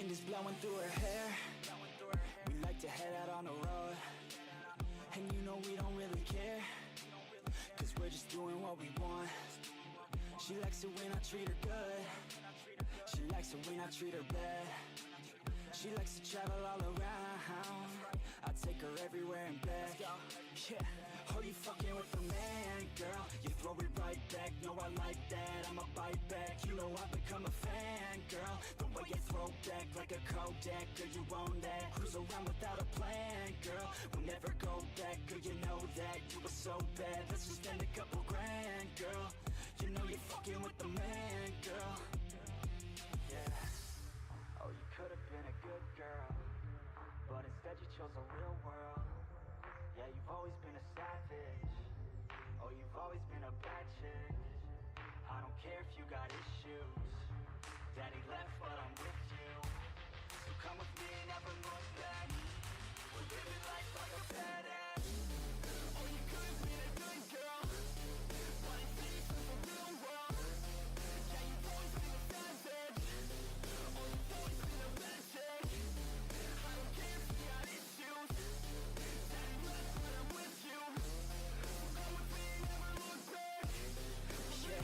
wind is blowing through her hair. We like to head out on the road, and you know we don't really care, cause we're just doing what we want. She likes it when I treat her good. She likes it when I treat her bad. She likes to travel all around. I take her everywhere and back. Yeah, oh, you fucking with the man, girl. You throw it right back, no, I like that. I'ma bite back, you know I've become a fan, girl. The way you throw back like a Kodak, girl, you own that. Cruise around without a plan, girl. We'll never go back, girl, you know that. You were so bad, let's just spend a couple grand, girl. You know you're fucking with the man, girl. Yeah. Oh, you could've been a good girl, but instead you chose a real world. Yeah, you've always been a savage. Oh, you've always been a bad chick. I don't care if you got issues. Daddy left, but I'm with you. So come with me and never look back. We're living life like a badass. Oh, you could've been a good girl, but instead you chose a real world. Yeah, you've always been a savage. Oh, you've always been a bad chick. I don't care if you got issues. Daddy left, but I'm with you. So come with me and never look back. We're living life like a badass.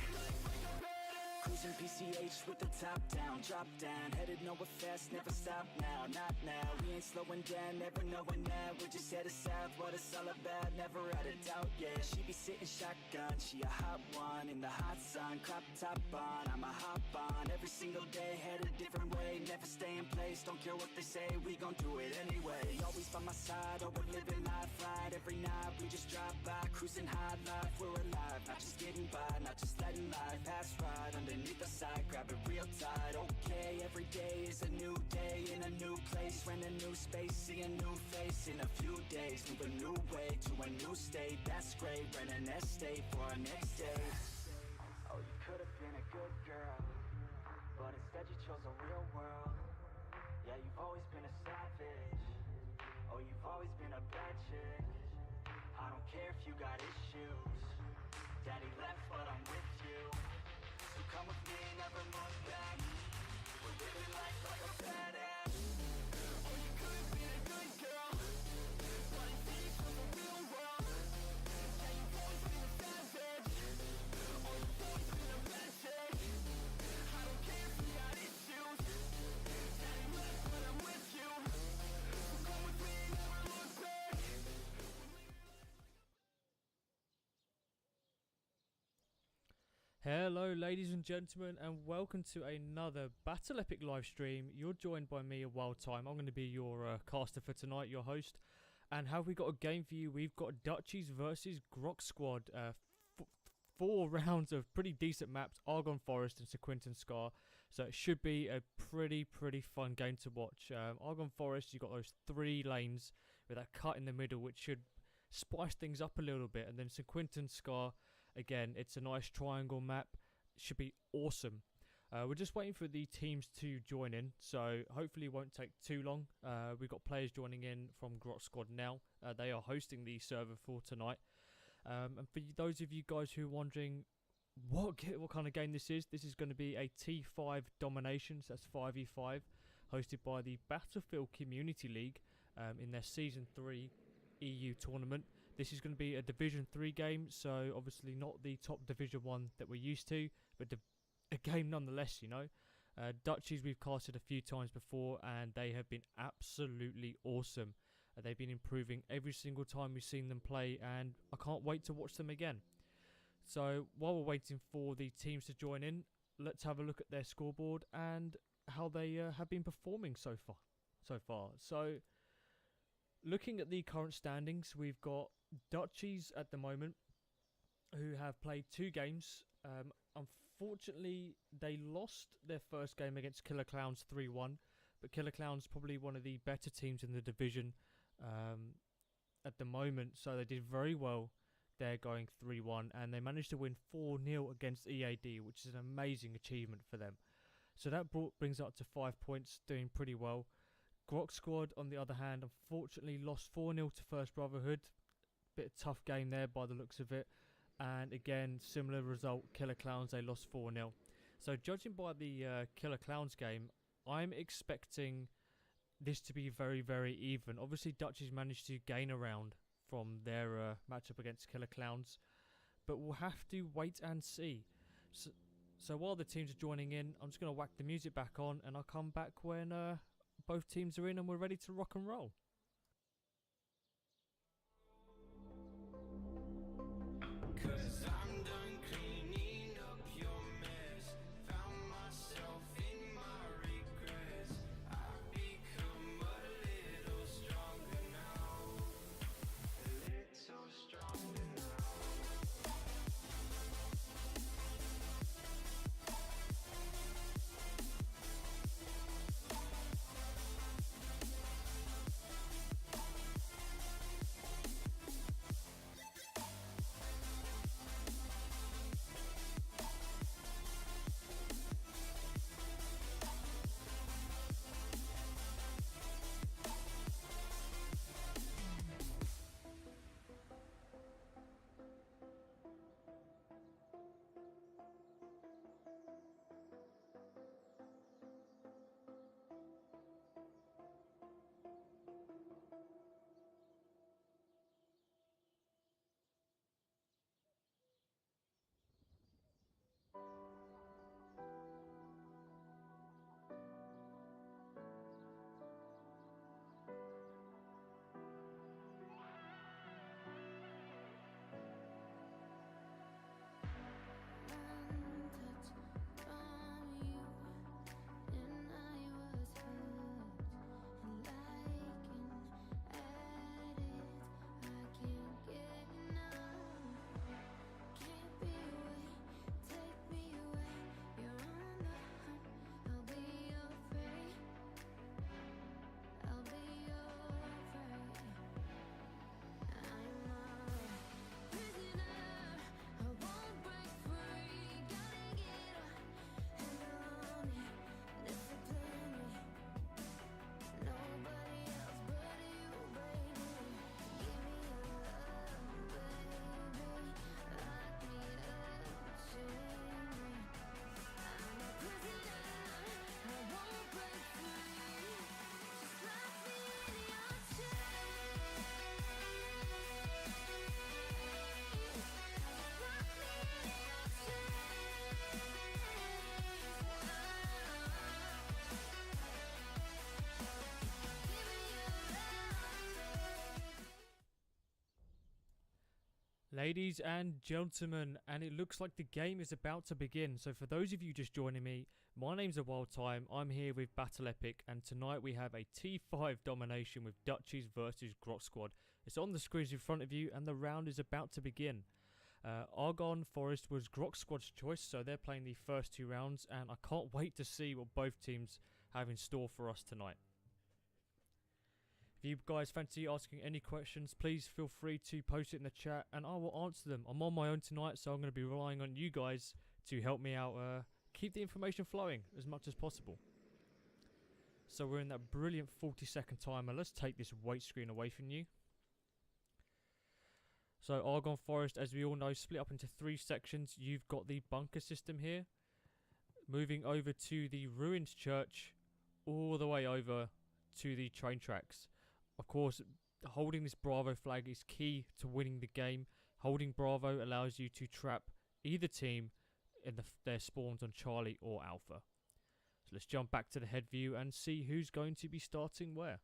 Cruising PCH with the top down, drop down, headed nowhere fast, never stop now, not now. We ain't slowing down, never knowing that. We're just headed south, what it's all about, never had a doubt, yeah. She be sitting shotgun, she a hot one, in the hot sun, crop top on, I'ma hop on, every single day, head a different way, never stay in place, don't care what they say, we gon' do it anyway. Always by my side, oh we're living life right, every night we just drive by, cruising high life, we're alive, not just getting by, not just letting life pass right underneath the side, grab it real tight, okay, every day is a new day, in a new place, rent a new space, see a new face, in a few days, move a new way, to a new state, that's great, rent an estate for our next day. Oh, you could've been a good girl, but instead you chose a real world. Yeah, you've always been a savage. Oh, you've always been a bad chick. I don't care if you got issues. Daddy left, but I'm with you. So come with me, never look back. We're living life like a badass. Oh, you could've been a good girl, but instead you chose a real world. Yeah, you've always been a savage. Oh, you've always been a bad chick. I don't care if you got issues. Daddy left, but I'm with you. So come with me, never look back. Hello ladies and gentlemen, and welcome to another Battle Epic live stream. You're joined by me, A Wild Time. I'm going to be your caster for tonight, your host. And have we got a game for you? We've got Dutchies versus Grox squad. 4 rounds of pretty decent maps, Argonne Forest and St Quentin Scar. So it should be a pretty fun game to watch. Argonne Forest, you've got those 3 lanes with that cut in the middle, which should spice things up a little bit. And then St Quentin Scar, again, it's a nice triangle map, should be awesome. We're just waiting for the teams to join in, so hopefully it won't take too long. We've got players joining in from Grox squad now. They are hosting the server for tonight. And for those of you guys who are wondering what kind of game this is going to be a T5 Domination, so that's 5v5, hosted by the Battlefield Community League in their Season 3 EU tournament. This is going to be a Division 3 game, so obviously not the top Division 1 that we're used to, but a game nonetheless, you know. Dutchies we've casted a few times before, and they have been absolutely awesome. They've been improving every single time we've seen them play, and I can't wait to watch them again. So while we're waiting for the teams to join in, let's have a look at their scoreboard and how they have been performing so far. So looking at the current standings, we've got Dutchies at the moment, who have played 2 games. Unfortunately, they lost their first game against Killer Clowns 3-1, but Killer Clowns probably one of the better teams in the division at the moment, so they did very well there going 3-1, and they managed to win 4-0 against EAD, which is an amazing achievement for them. So that brings up to 5 points, doing pretty well. Grox squad, on the other hand, unfortunately lost 4-0 to First Brotherhood. Bit of tough game there by the looks of it. And again, similar result, Killer Clowns, they lost 4-0. So judging by the Killer Clowns game, I'm expecting this to be very, very even. Obviously, Dutchies managed to gain a round from their matchup against Killer Clowns, but we'll have to wait and see. So while the teams are joining in, I'm just going to whack the music back on, and I'll come back when both teams are in and we're ready to rock and roll. Cause I'm done cleaning up your mess. Found myself in my regrets. I've become a little stronger now. A little stronger now. Ladies and gentlemen, and it looks like the game is about to begin. So for those of you just joining me, my name's A Wild Time. I'm here with Battle Epic, and tonight we have a T5 domination with Dutchies versus Grox Squad. It's on the screens in front of you, and the round is about to begin. Argonne Forest was Grox Squad's choice, so they're playing the first 2 rounds, and I can't wait to see what both teams have in store for us tonight. If you guys fancy asking any questions, please feel free to post it in the chat and I will answer them. I'm on my own tonight, so I'm going to be relying on you guys to help me out, keep the information flowing as much as possible. So we're in that brilliant 40-second timer. Let's take this weight screen away from you. So Argonne Forest, as we all know, split up into 3 sections. You've got the bunker system here. Moving over to the ruined church, all the way over to the train tracks. Of course, holding this Bravo flag is key to winning the game. Holding Bravo allows you to trap either team in their spawns on Charlie or Alpha. So let's jump back to the head view and see who's going to be starting where.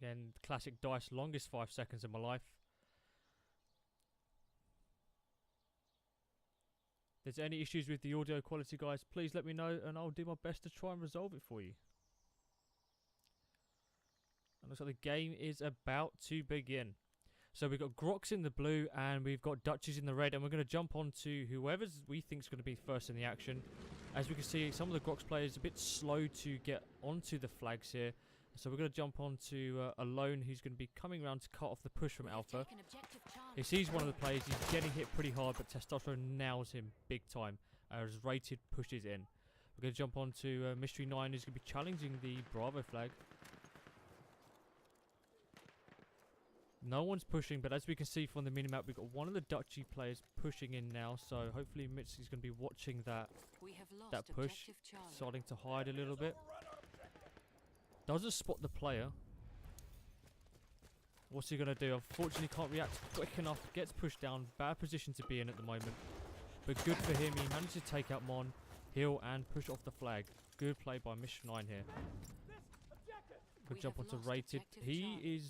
Again, classic dice, longest 5 seconds of my life. If there's any issues with the audio quality, guys, please let me know and I'll do my best to try and resolve it for you. And looks like the game is about to begin. So we've got Grox in the blue and we've got Dutchies in the red, and we're going to jump on to whoever we think is going to be first in the action. As we can see, some of the Grox players are a bit slow to get onto the flags here. So we're going to jump on to Alone, who's going to be coming around to cut off the push from Alpha. He sees one of the players, he's getting hit pretty hard, but Testosterone nails him big time as Rated pushes in. We're going to jump on to Mystery 9, who's going to be challenging the Bravo flag. No one's pushing, but as we can see from the minimap, we've got one of the Dutchy players pushing in now. So hopefully Mitsu's going to be watching that push, starting to hide a little bit. Doesn't spot the player. What's he going to do? Unfortunately, can't react quick enough. Gets pushed down. Bad position to be in at the moment. But good for him. He managed to take out Mon, heal, and push off the flag. Good play by Mission 9 here. Good jump onto Rated. He is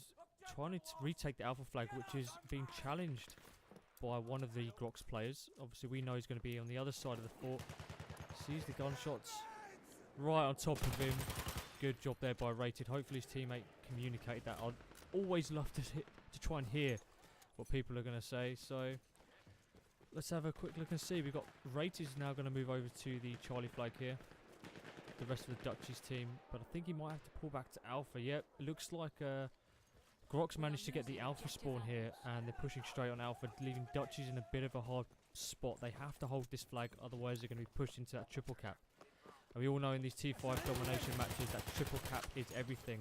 trying to retake the Alpha flag, which is being challenged by one of the Grox players. Obviously, we know he's going to be on the other side of the fort. Sees the gunshots right on top of him. Good job there by Rated. Hopefully, his teammate communicated that. I'd always love to try and hear what people are going to say. So let's have a quick look and see. We've got Rated is now going to move over to the Charlie flag here. The rest of the Dutchies team, but I think he might have to pull back to Alpha. Yep, it looks like Grox managed to get the Alpha spawn here, and they're pushing straight on Alpha, leaving Dutchies in a bit of a hard spot. They have to hold this flag, otherwise they're going to be pushed into that triple cap. And we all know in these T5 domination matches that triple cap is everything.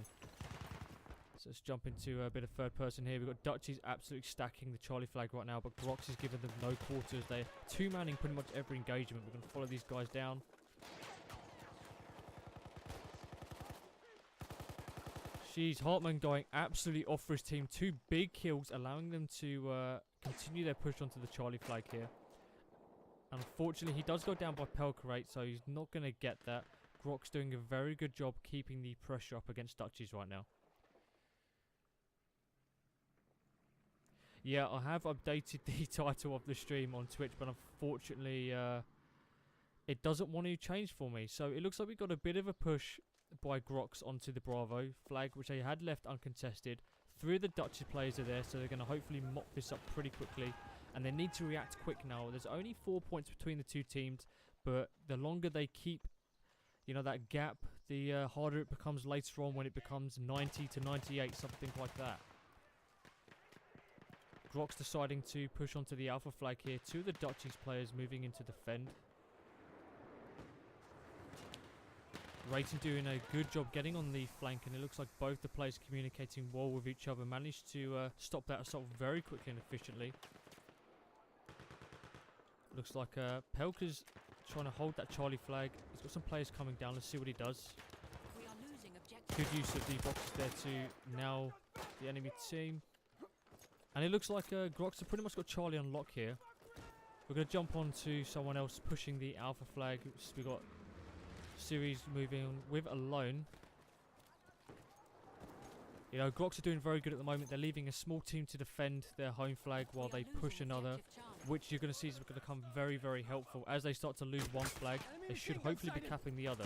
So let's jump into a bit of third person here. We've got Dutchies absolutely stacking the Charlie flag right now, but Grox is giving them no quarters. They're two-manning pretty much every engagement. We're going to follow these guys down. Jeez, Hartman going absolutely off for his team. 2 big kills, allowing them to continue their push onto the Charlie flag here. Unfortunately, he does go down by Pelkerate, so he's not going to get that. Grox doing a very good job keeping the pressure up against Dutchies right now. Yeah, I have updated the title of the stream on Twitch, but unfortunately, it doesn't want to change for me. So it looks like we've got a bit of a push by Grox onto the Bravo flag, which they had left uncontested. 3 of the Dutchies players are there, so they're going to hopefully mop this up pretty quickly. And they need to react quick now. There's only 4 points between the two teams, but the longer they keep, you know, that gap, the harder it becomes later on when it becomes 90 to 98, something like that. Grox deciding to push onto the Alpha flag here. 2 of the Dutchies players moving into defend. Rating doing a good job getting on the flank, and it looks like both the players communicating well with each other. Managed to stop that assault very quickly and efficiently. Looks like Pelka's trying to hold that Charlie flag. He's got some players coming down. Let's see what he does. Good use of the boxes there to nail the enemy team. And it looks like Grox have pretty much got Charlie on lock here. We're going to jump on to someone else pushing the Alpha flag. We've got Series moving with Alone. You know, Grox are doing very good at the moment. They're leaving a small team to defend their home flag while they push another, which you're going to see is going to come very, very helpful. As they start to lose one flag, they should hopefully be capping the other.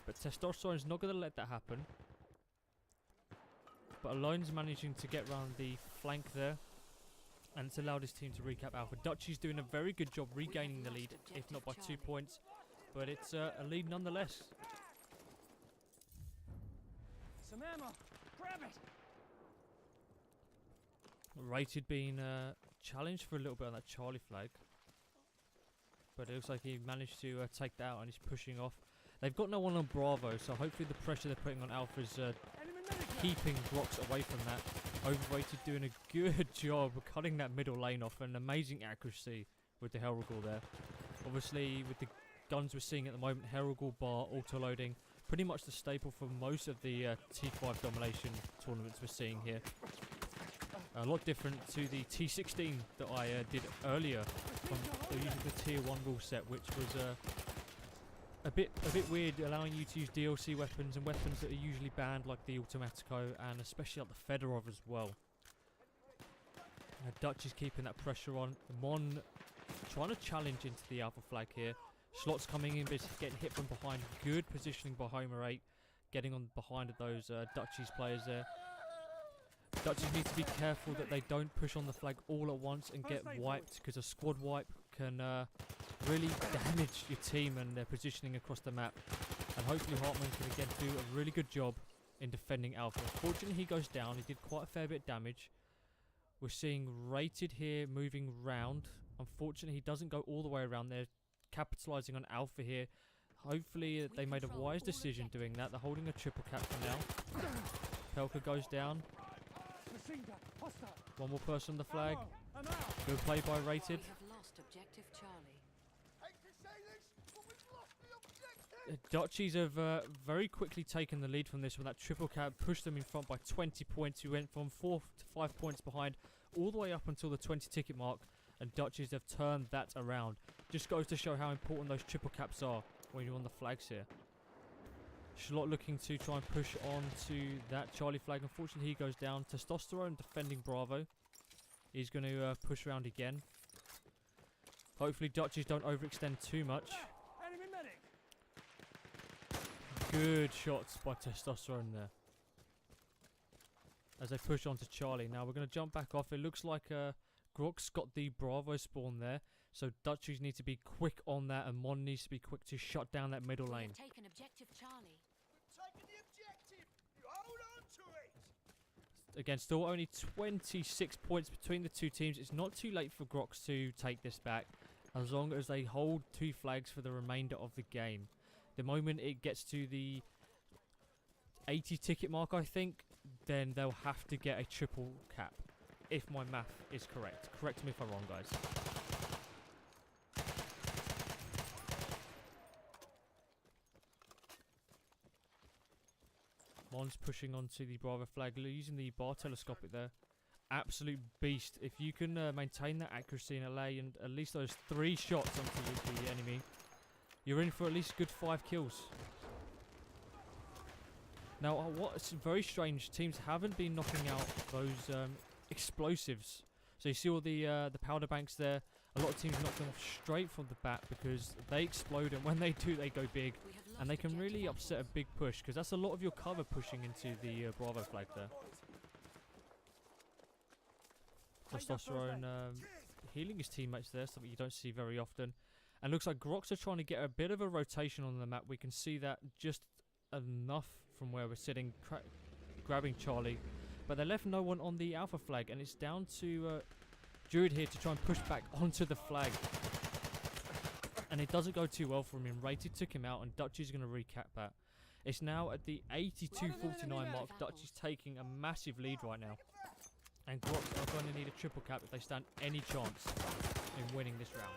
But Testosterone's not going to let that happen. But Alone's managing to get around the flank there, and it's allowed his team to recap Alpha. Dutchie's doing a very good job regaining the lead, if not by 2 points. But it's a lead nonetheless. Some ammo. Grab it. Rated being challenged for a little bit on that Charlie flag. But it looks like he managed to take that out and he's pushing off. They've got no one on Bravo, so hopefully the pressure they're putting on Alpha is keeping Grox away from that. Overrated doing a good job of cutting that middle lane off. An amazing accuracy with the Hellrigel there. Obviously, with the guns we're seeing at the moment, Hellrigel bar auto-loading, pretty much the staple for most of the T5 domination tournaments we're seeing here. A lot different to the T16 that I did earlier from using the Tier 1 rule set, which was a bit weird, allowing you to use DLC weapons and weapons that are usually banned, like the Automatico and especially like the Fedorov as well. Dutch is keeping that pressure on. Mon trying to challenge into the Alpha flag here. Slots coming in, but getting hit from behind. Good positioning by Homer 8, getting on behind of those Dutchies players there. Dutchies need to be careful that they don't push on the flag all at once and get wiped, because a squad wipe can really damage your team and their positioning across the map. And hopefully Hartman can again do a really good job in defending Alpha. Fortunately, he goes down. He did quite a fair bit of damage. We're seeing Rated here moving round. Unfortunately, he doesn't go all the way around there. Capitalizing on Alpha here. Hopefully they made a wise decision doing that. They're holding a triple cap for now. Pelka goes down. Machine gun. Hostile. One more person on the flag. Ammo. I'm out. Good play by Rated. We have lost objective Charlie. Hate to say this, but we've lost the objective. Dutchies have very quickly taken the lead from this one. That triple cap pushed them in front by 20 points. We went from 4 to 5 points behind all the way up until the 20 ticket mark, and Dutchies have turned that around. Just goes to show how important those triple caps are when you're on the flags here. Schlott looking to try and push on to that Charlie flag. Unfortunately, he goes down. Testosterone defending Bravo. He's going to push around again. Hopefully, Dutchies don't overextend too much. Enemy medic. Good shots by Testosterone there. As they push on to Charlie. Now, we're going to jump back off. It looks like Grox got the Bravo spawn there. So, Dutchies need to be quick on that, and Mon needs to be quick to shut down that middle We lane. have taken objective Charlie. We've taken the objective. You hold on to it. Again, still only 26 points between the two teams. It's not too late for Grox to take this back, as long as they hold 2 flags for the remainder of the game. The moment it gets to the 80 ticket mark, I think, then they'll have to get a triple cap, if my math is correct. Correct me if I'm wrong, guys. Mon's pushing onto the Bravo flag, using the bar telescopic there. Absolute beast. If you can maintain that accuracy and allay and at least those 3 shots onto the enemy, you're in for at least a good 5 kills. Now, what's very strange, teams haven't been knocking out those explosives. So you see all the powder banks there. A lot of teams knock them off straight from the bat because they explode, and when they do, they go big. We have lost And they can objective really upset a apples. big push, because that's a lot of your cover pushing into the Bravo flag there. Testosterone healing his teammates there, something you don't see very often. And looks like Grox are trying to get a bit of a rotation on the map. We can see that just enough from where we're sitting, grabbing Charlie. But they left no one on the Alpha flag, and it's down to Druid here to try and push back onto the flag. And it doesn't go too well for him. Rated took him out, and Dutchies going to recap that. It's now at the 82-49 mark. Dutchies taking a massive lead right now. And Grox are going to need a triple cap if they stand any chance in winning this round.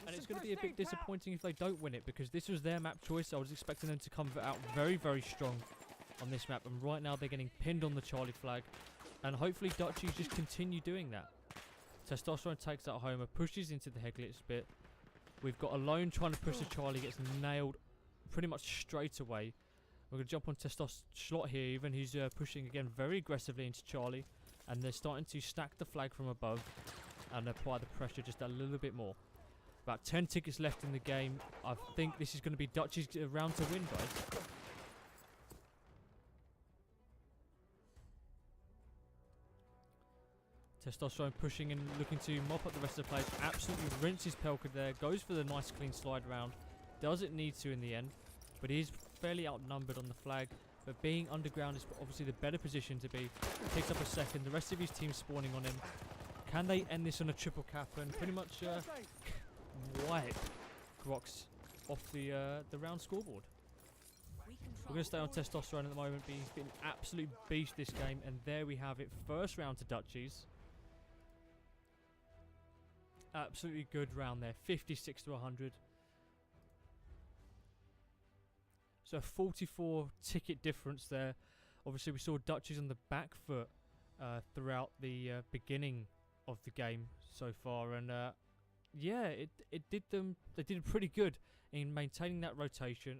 And it's going to be a bit disappointing if they don't win it, because this was their map choice. I was expecting them to come out very, very strong on this map. And right now they're getting pinned on the Charlie flag. And hopefully Dutchies just continue doing that. Testosterone takes that homer, pushes into the Heglitz bit. We've got Alone trying to push the Charlie, gets nailed pretty much straight away. We're going to jump on Schlott here even. He's pushing again very aggressively into Charlie. And they're starting to stack the flag from above and apply the pressure just a little bit more. About 10 tickets left in the game. I think this is going to be Dutchies' round to win, guys. Testosterone pushing and looking to mop up the rest of the players. Absolutely rinses Pelka there. Goes for the nice clean slide round. Doesn't need to in the end. But he is fairly outnumbered on the flag. But being underground is obviously the better position to be. Takes up a second. The rest of his team spawning on him. Can they end this on a triple cap and pretty much wipe Grox off the round scoreboard? We're going to stay on Testosterone at the moment. But he's been an absolute beast this game. And there we have it. First round to Dutchies. Absolutely good round there. 56 to 100. So 44 ticket difference there. Obviously we saw Dutchies on the back foot throughout the beginning of the game so far, and yeah, it did them. They did pretty good in maintaining that rotation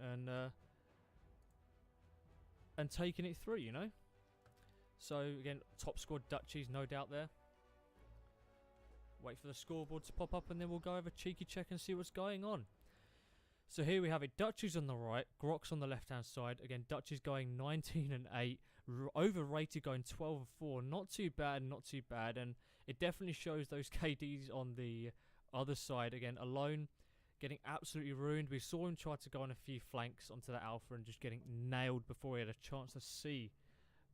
and taking it through, you know. So again, top squad Dutchies, no doubt there. Wait for the scoreboard to pop up, and then we'll go have a cheeky check and see what's going on. So here we have it. Dutchies on the right, Grox on the left-hand side. Again, Dutchies going 19 and 8. Overrated going 12 and 4. Not too bad, not too bad. And it definitely shows those KDs on the other side. Again, Alone getting absolutely ruined. We saw him try to go on a few flanks onto that Alpha and just getting nailed before he had a chance to see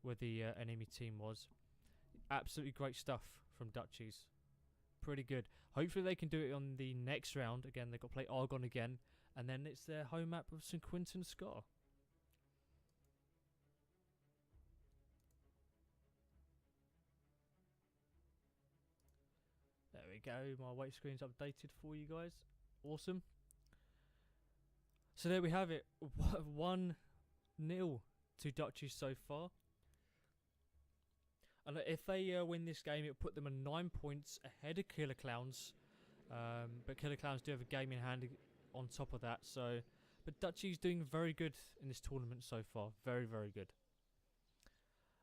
where the enemy team was. Absolutely great stuff from Dutchies. Pretty good. Hopefully they can do it on the next round. Again, they've got to play Argon again. And then it's their home map of St. Quentin Scar. we go. My weight screen's updated for you guys. Awesome. So there we have it. 1-0 to Dutchies so far. And if they win this game, it'll put them at 9 points ahead of Killer Clowns. But Killer Clowns do have a game in hand on top of that. So, but Dutchies doing very good in this tournament so far. Very, very good.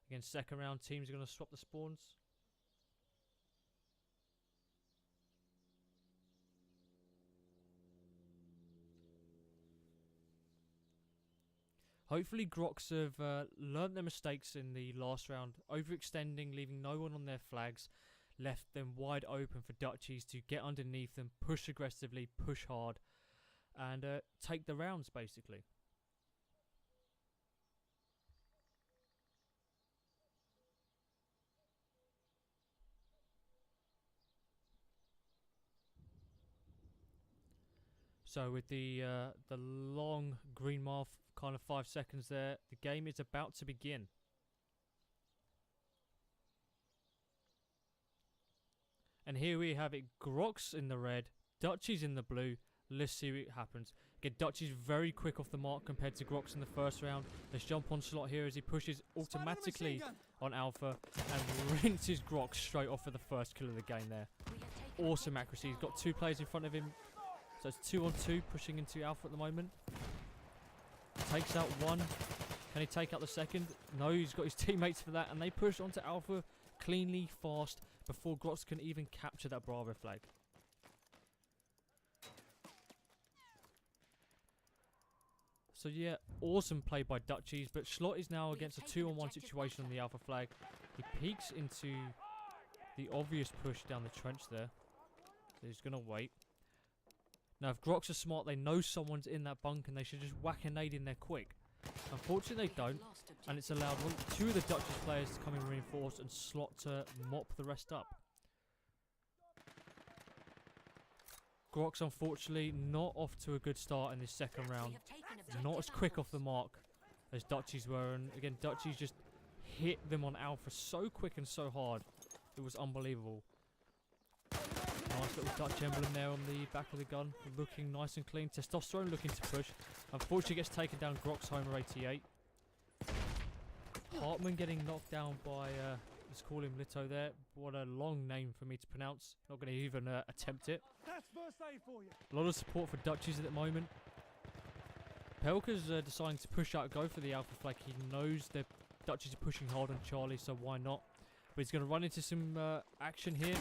Again, second round teams are going to swap the spawns. Hopefully Grox have learnt their mistakes in the last round, overextending, leaving no one on their flags, left them wide open for Dutchies to get underneath them, push aggressively, push hard, and take the rounds basically. So with the long green mark, kind of 5 seconds there, the game is about to begin. And here we have it, Grox in the red, Dutchies in the blue. Let's see what happens. Again, Dutchies very quick off the mark compared to Grox in the first round. Let's jump on Slot here as he pushes automatically on Alpha and rinses Grox straight off for the first kill of the game there. Awesome accuracy. He's got 2 players in front of him. So it's 2 on 2 pushing into Alpha at the moment. Takes out one. Can he take out the second? No, he's got his teammates for that. And they push onto Alpha cleanly, fast, before Grox can even capture that Bravo flag. So yeah, awesome play by Dutchies. But Slot is now against a 2-on-1 situation on the Alpha flag. He peeks into the obvious push down the trench there. So he's going to wait. Now, if Grox are smart, they know someone's in that bunk and they should just whack a nade in there quick. Unfortunately, they don't, and it's allowed 2 of the Dutchies players to come in reinforced and Slot to mop the rest up. Grox, unfortunately, not off to a good start in this second round. Not as quick off the mark as Dutchies were, and again, Dutchies just hit them on Alpha so quick and so hard. It was unbelievable. Nice little Dutch emblem there on the back of the gun, looking nice and clean. Testosterone looking to push. Unfortunately gets taken down, Grox Homer 88. Hartman getting knocked down by, let's call him Lito there. What a long name for me to pronounce. Not going to even attempt it. That's first aid for you. A lot of support for Dutchies at the moment. Pelka's deciding to push out, go for the Alpha flag. He knows the Dutchies are pushing hard on Charlie, so why not? But he's going to run into some action here.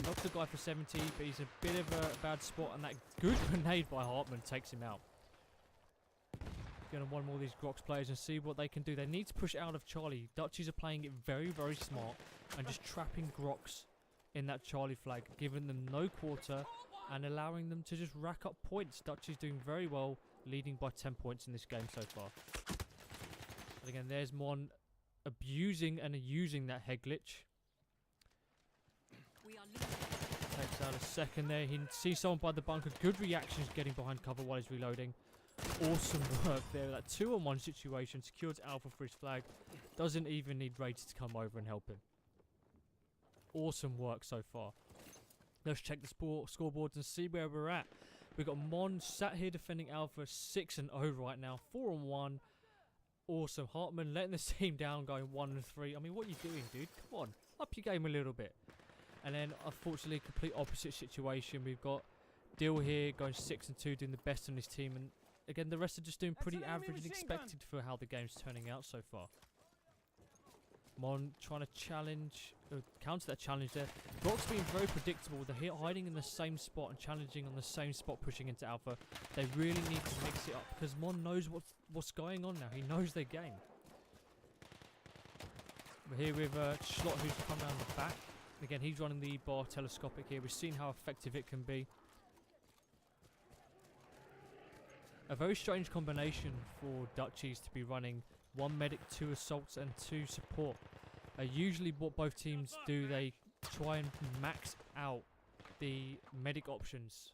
Knocks the guy for 70, but he's a bit of a bad spot, and that good grenade by Hartman takes him out. Going to want more of these Grox players and see what they can do. They need to push out of Charlie. Dutchies are playing it very, very smart and just trapping Grox in that Charlie flag, giving them no quarter and allowing them to just rack up points. Dutchies doing very well, leading by 10 points in this game so far. And again, there's Mon abusing and using that head glitch. Takes out a second there. He sees someone by the bunker. Good reactions getting behind cover while he's reloading. Awesome work there. That 2-on-1 situation secures Alpha for his flag. Doesn't even need Raids to come over and help him. Awesome work so far. Let's check the scoreboards and see where we're at. We've got Mon sat here defending Alpha 6-0 right now. 4-on-1. Awesome. Hartman letting the team down, going 1-3. I mean, what are you doing, dude? Come on. Up your game a little bit. And then, unfortunately, complete opposite situation. We've got Dill here going 6-2, doing the best on his team. And again, the rest are just doing pretty average and expected for how the game's turning out so far. Mon trying to challenge, counter that challenge there. Grox being very predictable. They're hiding in the same spot and challenging on the same spot, pushing into Alpha. They really need to mix it up because Mon knows what's going on now. He knows their game. We're here with Slot, who's come around the back. Again, he's running the bar telescopic here. We've seen how effective it can be. A very strange combination for Dutchies to be running 1 medic, 2 assaults and 2 support. Usually what both teams do, they try and max out the medic options.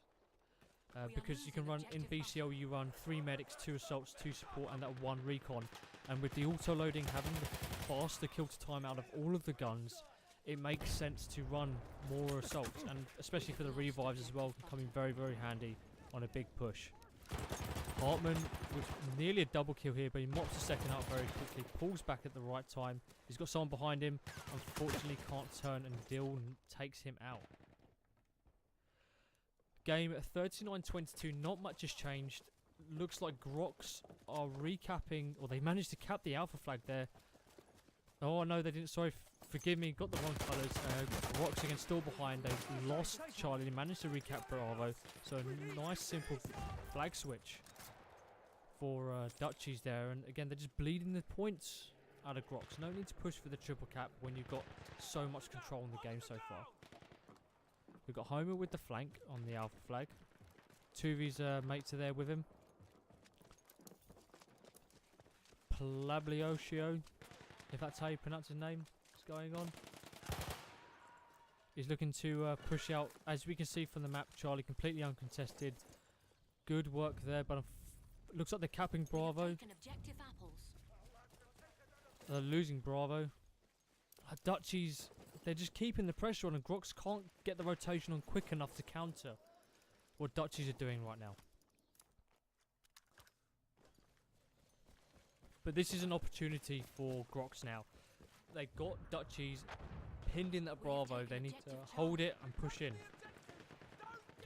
Because you can run, in BCL you run 3 medics, 2 assaults, 2 support and that 1 recon. And with the auto loading having the faster kill to time out of all of the guns, it makes sense to run more assaults, and especially for the revives as well, can come in very, very handy on a big push. Hartman with nearly a double kill here, but he mops the second out very quickly, pulls back at the right time. He's got someone behind him, unfortunately can't turn, and Dill takes him out. Game 39-22, not much has changed. Looks like Grox are recapping, or they managed to cap the alpha flag there. Oh no, they didn't, sorry, forgive me, got the wrong colours. Grox again still behind, they lost Charlie, they managed to recap Bravo. So a nice simple flag switch for Dutchies there, and again they're just bleeding the points out of Grox. No need to push for the triple cap when you've got so much control in the game so far. We've got Homer with the flank on the alpha flag. Two of his mates are there with him. Plabliotio, if that's how you pronounce his name, is going on. He's looking to push out, as we can see from the map, Charlie completely uncontested. Good work there, but looks like they're capping Bravo. Objective apples. They're losing Bravo. Dutchies, they're just keeping the pressure on, and Grox can't get the rotation on quick enough to counter what Dutchies are doing right now. But this is an opportunity for Grox now. They've got Dutchies pinned in that Bravo. They need to hold it and push in.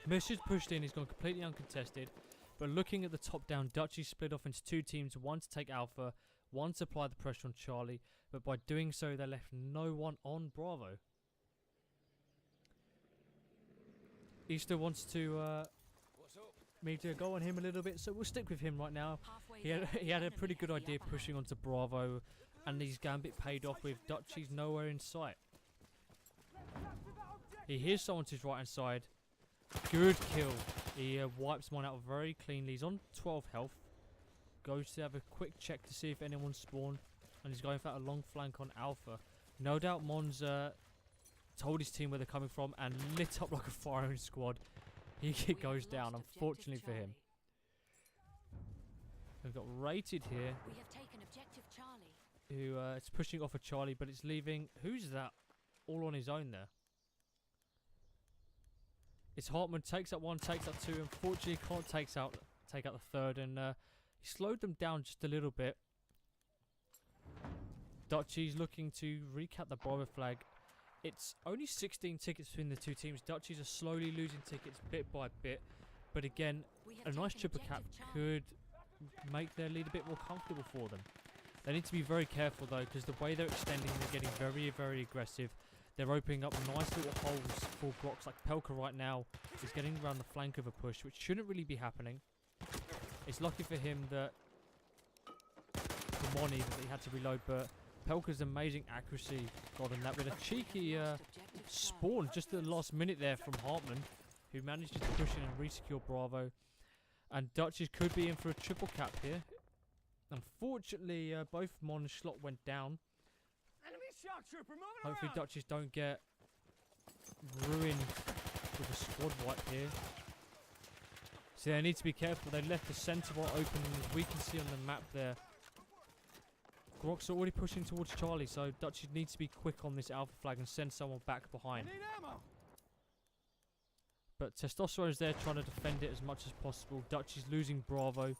Mission's pushed in. He's gone completely uncontested. But looking at the top down, Dutchies split off into two teams. One to take Alpha, one to apply the pressure on Charlie. But by doing so, they left no one on Bravo. Easter wants to me to go on him a little bit, so we'll stick with him right now. He had a pretty good idea pushing onto Bravo, and his gambit paid off with Dutchies nowhere in sight. He hears someone to his right hand side. Good kill. He wipes one out very cleanly. He's on 12 health. Goes to have a quick check to see if anyone spawned, and he's going for a long flank on Alpha. No doubt Mons told his team where they're coming from and lit up like a firing squad. He goes down, unfortunately for him. We've got Rated here, We have taken objective Charlie. who it's pushing off of Charlie, but it's leaving, who's that, all on his own there. It's Hartman, takes out one, takes out two, unfortunately can't take out the third, and he slowed them down just a little bit. Dutchies looking to recap the Bravo flag. It's only 16 tickets between the two teams. Dutchies are slowly losing tickets bit by bit. But again, a nice triple cap could make their lead a bit more comfortable for them. They need to be very careful though, because the way they're extending, they're getting very, very aggressive. They're opening up nice little holes for Grox. Like Pelka right now is getting around the flank of a push, which shouldn't really be happening. It's lucky for him that, for Moni, that he had to reload, but Pelka's amazing accuracy got on that with a cheeky spawn just at the last minute there from Hartman, who manages to push in and re-secure Bravo. And Dutchies could be in for a triple cap here. Unfortunately, both Mon and Schlott went down. Enemy shock trooper moving Hopefully around. Dutchies don't get ruined with a squad wipe here. So they need to be careful. They left the centre bar open, as we can see on the map there. Grox are already pushing towards Charlie, so Dutchies need to be quick on this alpha flag and send someone back behind. Need ammo. But Testosterone is there trying to defend it as much as possible. Dutchies losing Bravo.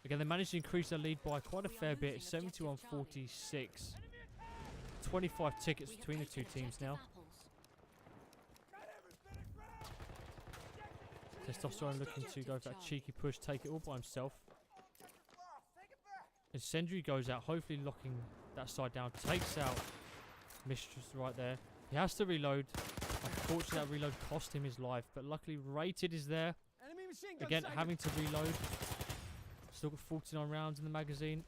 Again, they managed to increase their lead by quite a fair bit. 71-46. 25 tickets between the two teams now. Testosterone looking to go for that cheeky push, take it all by himself. Incendiary goes out, hopefully locking that side down. Takes out Mistress right there. He has to reload. Unfortunately, that reload cost him his life, but luckily Rated is there. Enemy machine gun Again, sighted. having to reload. Still got 49 rounds in the magazine.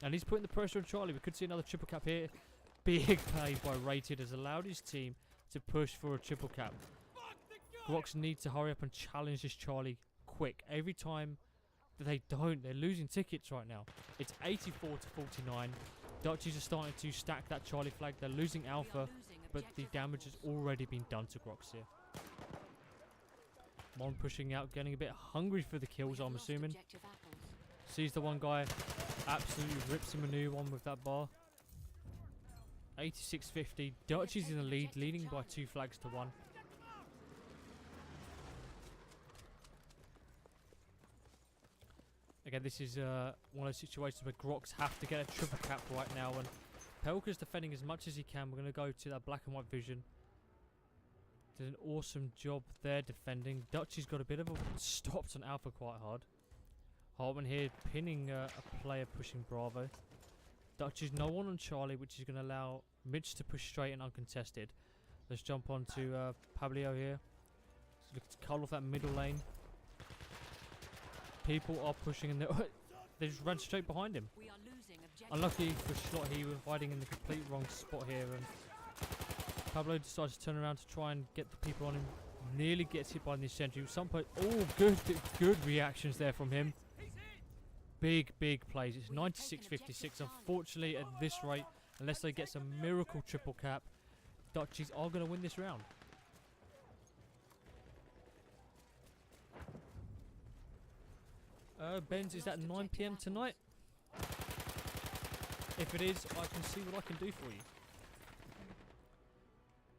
And he's putting the pressure on Charlie. We could see another triple cap here. Big play by Rated has allowed his team to push for a triple cap. Grox need to hurry up and challenge this Charlie quick. Every time that they don't, they're losing tickets right now. It's 84-49. Dutchies are starting to stack that Charlie flag. They're losing Alpha, but the damage has already been done to Grox here. Mon pushing out, getting a bit hungry for the kills, I'm assuming. Sees the one guy, absolutely rips him a new one with that bar. 86-50. Dutchies in the lead, leading by 2 flags to 1. Again, this is one of those situations where Grox have to get a triple cap right now, and Pelka's defending as much as he can. We're going to go to that black and white vision. Did an awesome job there defending. Dutchie's got a bit of a stopped on Alpha quite hard. Hartman here pinning a player pushing Bravo. Dutchie's no one on Charlie, which is going to allow Mitch to push straight and uncontested. Let's jump on to Pablio here. So look to cull off that middle lane. People are pushing and they just ran straight behind him. We are losing objective. Unlucky for Schlott, he was hiding in the complete wrong spot here, and Pablo decides to turn around to try and get the people on him. Nearly gets hit by the sentry. Some point, oh, good reactions there from him. Big plays. It's 96-56. Unfortunately, at this rate, unless they get some miracle triple cap, Dutchies are going to win this round. Benz, is that 9 PM tonight? If it is, I can see what I can do for you.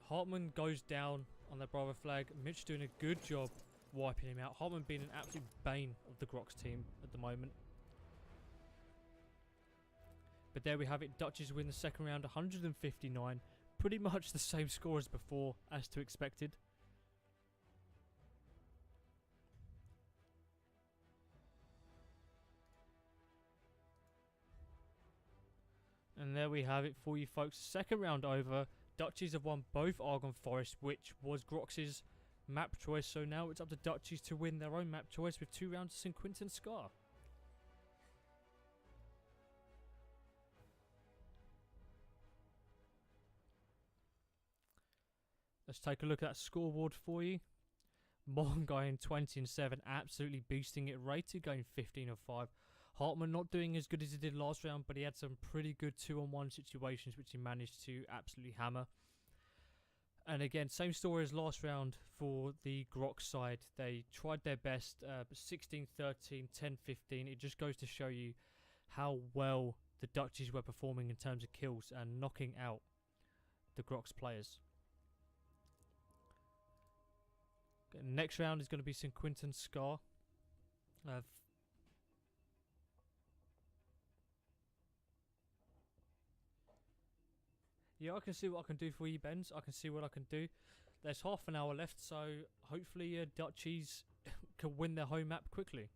Hartman goes down on that Bravo flag. Mitch doing a good job wiping him out. Hartman being an absolute bane of the Grox team at the moment. But there we have it. Dutchies win the second round, 159. Pretty much the same score as before, as to expected. And there we have it for you folks. Second round over. Dutchies have won both Argon Forest, which was Grox's map choice. So now it's up to Dutchies to win their own map choice with 2 rounds of St. Quentin Scar. Let's take a look at that scoreboard for you. Mon going 20-7, absolutely beasting it. Rated going 15-5. Hartman not doing as good as he did last round, but he had some pretty good 2-on-1 situations which he managed to absolutely hammer. And again, same story as last round for the Grox side. They tried their best, but 16-13, 10-15. It just goes to show you how well the Dutchies were performing in terms of kills and knocking out the Grox players. Next round is going to be St. Quentin Scar. Yeah, I can see what I can do for you, Benz. I can see what I can do. There's half an hour left, so hopefully Dutchies can win their home map quickly.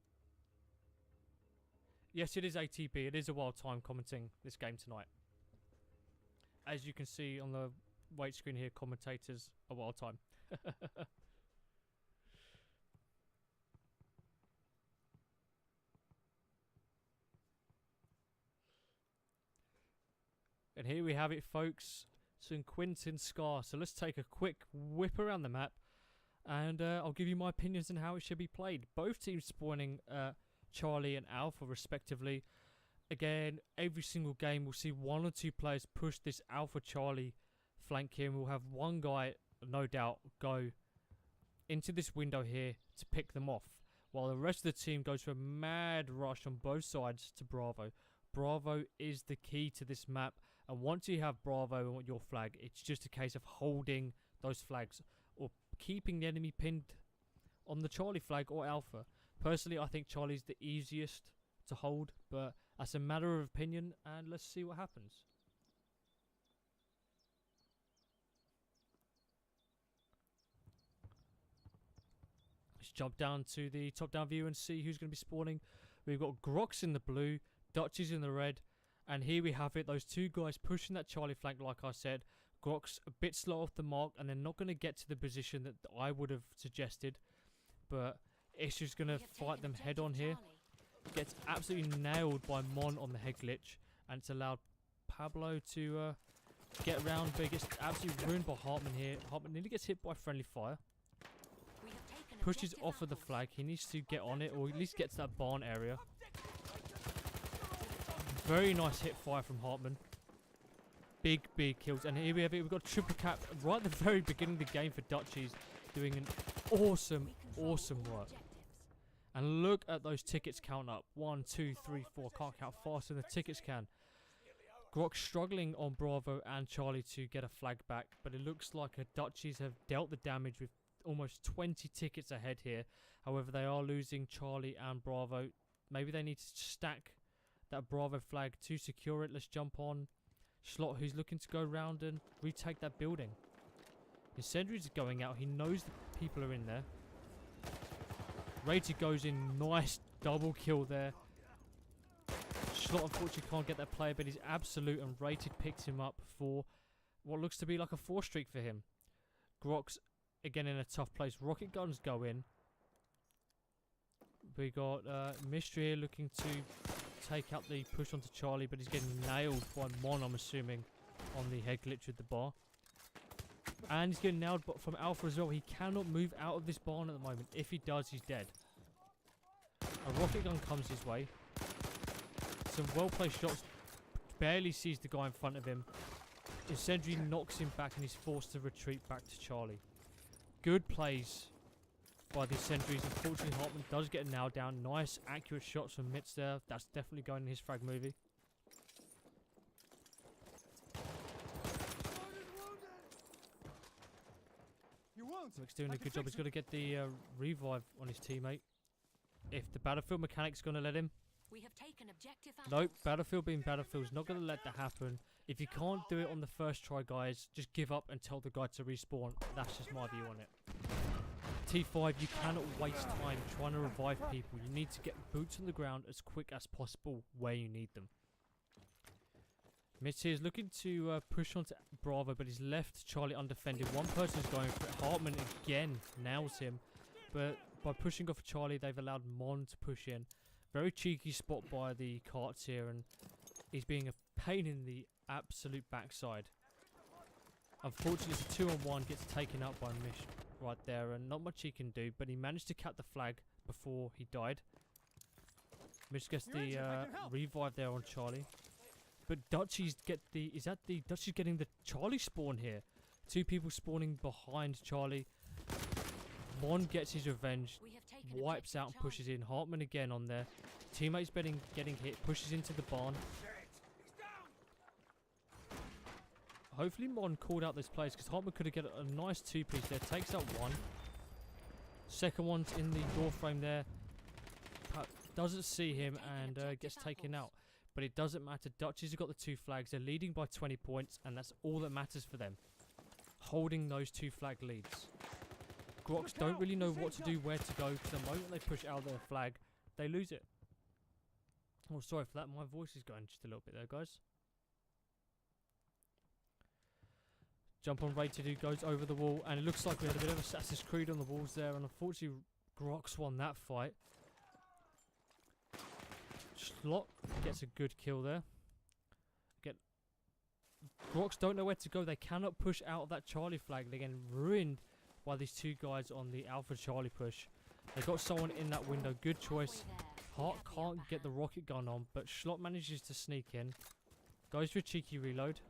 Yes, it is ATB. It is a wild time commenting this game tonight. As you can see on the wait screen here, commentators a wild time. And here we have it, folks. St. Quentin Scar. So let's take a quick whip around the map. And I'll give you my opinions on how it should be played. Both teams spawning Charlie and Alpha, respectively. Again, every single game we'll see 1 or 2 players push this Alpha Charlie flank here. And we'll have one guy, no doubt, go into this window here to pick them off. While the rest of the team goes for a mad rush on both sides to Bravo. Bravo is the key to this map. And once you have Bravo on your flag, it's just a case of holding those flags or keeping the enemy pinned on the Charlie flag or Alpha. Personally, I think Charlie's the easiest to hold, but that's a matter of opinion, and let's see what happens. Let's jump down to the top-down view and see who's going to be spawning. We've got Grox in the blue, Dutchies in the red. And here we have it, those 2 guys pushing that Charlie flank, like I said. Grox a bit slow off the mark, and they're not going to get to the position that I would have suggested. But it's just going to fight them head on here. Gets absolutely nailed by Mon on the head glitch. And it's allowed Pablo to get around, but he gets absolutely ruined by Hartman here. Hartman nearly gets hit by friendly fire. Pushes off of the flag. He needs to get on it, or at least get to that barn area. Very nice hit fire from Hartman. Big kills. And here we have it. We've got triple cap right at the very beginning of the game for Dutchies. Doing an awesome work. And look at those tickets count up. 1, 2, 3, 4. Can't count faster than the tickets can. Grox struggling on Bravo and Charlie to get a flag back, but it looks like Dutchies have dealt the damage with almost 20 tickets ahead here. However, they are losing Charlie and Bravo. Maybe they need to stack that Bravo flag to secure it. Let's jump on Slot, who's looking to go round and retake that building. Incendiaries is going out. He knows the people are in there. Rated goes in. Nice double kill there. Slot unfortunately can't get that player, but he's absolute, and Rated picks him up for what looks to be like a 4 streak for him. Grox again in a tough place. Rocket guns go in. We got Mystery here looking to take out the push onto Charlie, but he's getting nailed by Mon, I'm assuming, on the head glitch with the bar. And he's getting nailed from Alpha as well. He cannot move out of this barn at the moment. If he does, he's dead. A rocket gun comes his way. Some well-placed shots. Barely sees the guy in front of him. Incendiary knocks him back and he's forced to retreat back to Charlie. Good plays by the Incendiaries. Unfortunately, Hartman does get nailed down. Nice, accurate shots from Mitz there. That's definitely going in his frag movie. You won't. Mick's doing a good job. He's got to get the revive on his teammate. If the battlefield mechanic's going to let him. We have taken objective Nope, apples. Battlefield being Battlefield's not going to let that happen. If you can't do it on the first try, guys, just give up and tell the guy to respawn. That's just my view on it. T5, you cannot waste time trying to revive people. You need to get boots on the ground as quick as possible where you need them. Mitzi is looking to push onto Bravo, but he's left Charlie undefended. One person's going for it. Hartman again nails him, but by pushing off Charlie, they've allowed Mon to push in. Very cheeky spot by the carts here, and he's being a pain in the absolute backside. Unfortunately, it's a 2-on-1, gets taken out by Mish right there, and not much he can do, but he managed to cap the flag before he died. Mish gets the revive there on Charlie. But Dutchies get the... Is that the... Dutchies getting the Charlie spawn here? 2 people spawning behind Charlie. Mon gets his revenge. We have taken Wipes out and pushes in. Hartman again on there. Teammates getting hit. Pushes into the barn. Hopefully Mon called out this place, because Hartman could have got a nice 2-piece there. Takes out one. Second one's in the door frame there. Doesn't see him and gets taken out. But it doesn't matter. Dutchies have got the 2 flags. They're leading by 20 points, and that's all that matters for them. Holding those 2 flag leads. Grox don't really know what to do, where to go, because the moment they push out their flag, they lose it. Oh, sorry for that. My voice is going just a little bit there, guys. Jump on Rated, who goes over the wall, and it looks like we had a bit of Assassin's Creed on the walls there, and unfortunately Grox won that fight. Slot gets a good kill there. Grox don't know where to go. They cannot push out of that Charlie flag. They're getting ruined by these 2 guys on the Alpha Charlie push. They got someone in that window. Good choice. Hart can't get the rocket gun on, but Schlott manages to sneak in. Goes for a cheeky reload.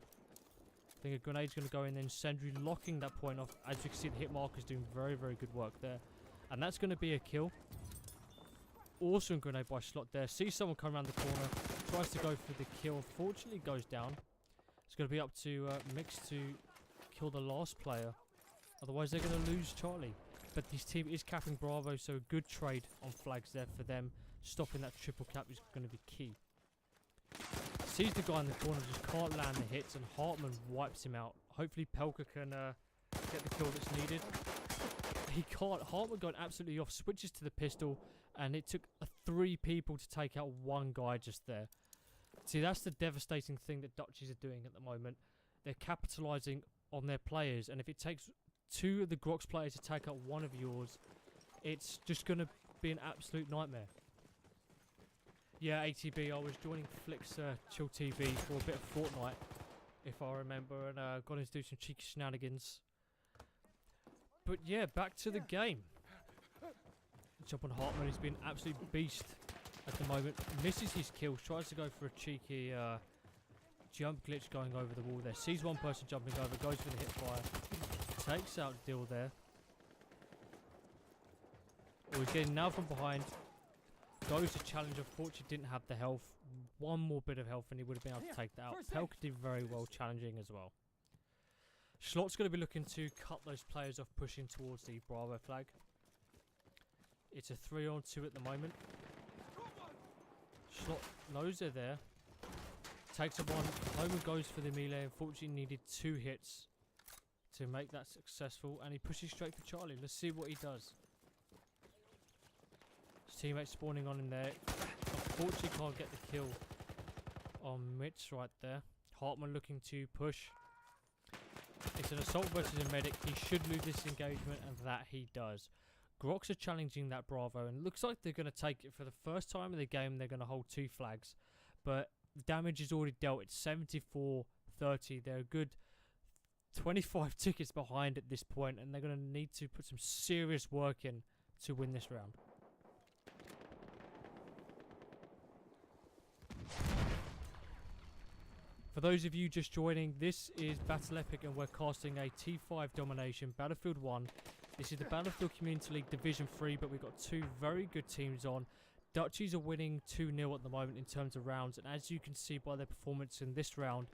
I think a grenade's going to go in, then Sentry locking that point off. As you can see, the hit marker's doing very, very good work there. And that's going to be a kill. Awesome grenade by Slot there. Sees someone come around the corner. Tries to go for the kill. Unfortunately, goes down. It's going to be up to Mix to kill the last player. Otherwise, they're going to lose Charlie. But this team is capping Bravo, so a good trade on flags there for them. Stopping that triple cap is going to be key. Sees the guy in the corner, just can't land the hits, and Hartman wipes him out. Hopefully, Pelka can get the kill that's needed. He can't. Hartman got absolutely off, switches to the pistol, and it took 3 people to take out 1 guy just there. See, that's the devastating thing that Dutchies are doing at the moment. They're capitalising on their players, and if it takes 2 of the Grox players to take out 1 of yours, it's just going to be an absolute nightmare. Yeah, ATB, I was joining Flick's Chill TV for a bit of Fortnite, if I remember, and got in to do some cheeky shenanigans. But yeah, back to the game. Jump on Hartman, he's been an absolute beast at the moment. Misses his kills, tries to go for a cheeky jump glitch going over the wall there. Sees one person jumping over, goes for the hip fire. Takes out Dill there. Oh, he's getting now from behind. goes to challenge. Unfortunately, didn't have the health. One more bit of health and he would have been able to take that out. First Pelka did very well challenging as well. Schlot's going to be looking to cut those players off pushing towards the Bravo flag. It's a 3-on-2 at the moment. Schlot knows they're there. Takes a one. Homer goes for the melee. Unfortunately, needed 2 hits to make that successful. And he pushes straight for Charlie. Let's see what he does. His teammate spawning on him there. Unfortunately, can't get the kill on Mitch right there. Hartman looking to push. It's an assault versus a medic. He should lose this engagement, and that he does. Grox are challenging that Bravo, and looks like they're going to take it for the first time in the game. They're going to hold 2 flags, but the damage is already dealt. It's 74-30. They're a good 25 tickets behind at this point, and they're going to need to put some serious work in to win this round. For those of you just joining, this is Battle Epic and we're casting a T5 Domination Battlefield 1. This is the Battlefield Community League Division 3, but we've got 2 very good teams on. Dutchies are winning 2-0 at the moment in terms of rounds, and as you can see by their performance in this round,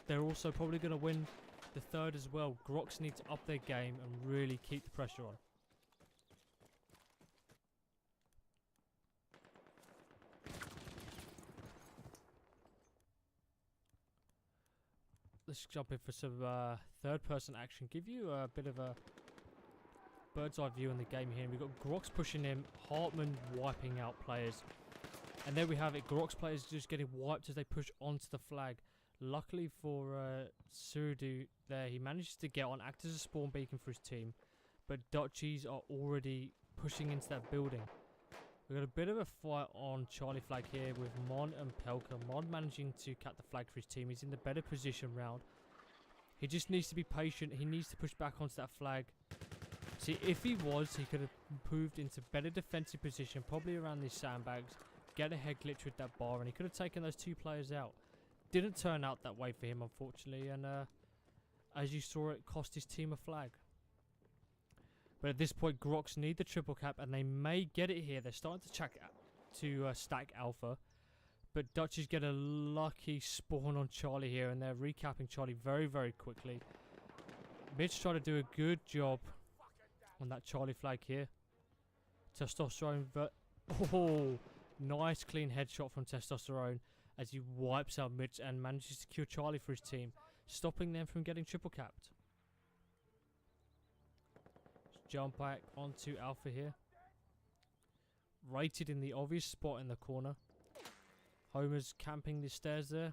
they're also probably going to win the 3rd as well. Grox need to up their game and really keep the pressure on. Let's jump in for some third-person action. Give you a bit of a bird's-eye view on the game here. We've got Grox pushing him, Hartman wiping out players. And there we have it. Grox players just getting wiped as they push onto the flag. Luckily for Surudu there, he manages to get on, act as a spawn beacon for his team. But Dutchies are already pushing into that building. We've got a bit of a fight on Charlie flag here with Mon and Pelka. Mon managing to cut the flag for his team. He's in the better position round. He just needs to be patient. He needs to push back onto that flag. See, if he was, he could have moved into better defensive position, probably around these sandbags, get a head glitch with that bar, and he could have taken those 2 players out. Didn't turn out that way for him, unfortunately, and as you saw, it cost his team a flag. But at this point, Grox need the triple cap, and they may get it here. They're starting to stack Alpha. But Dutchies get a lucky spawn on Charlie here, and they're recapping Charlie very, very quickly. Mitch trying to do a good job on that Charlie flag here. Testosterone, oh, nice clean headshot from Testosterone as he wipes out Mitch and manages to kill Charlie for his team, stopping them from getting triple capped. Jump back onto Alpha here. Rated in the obvious spot in the corner. Homer's camping the stairs there.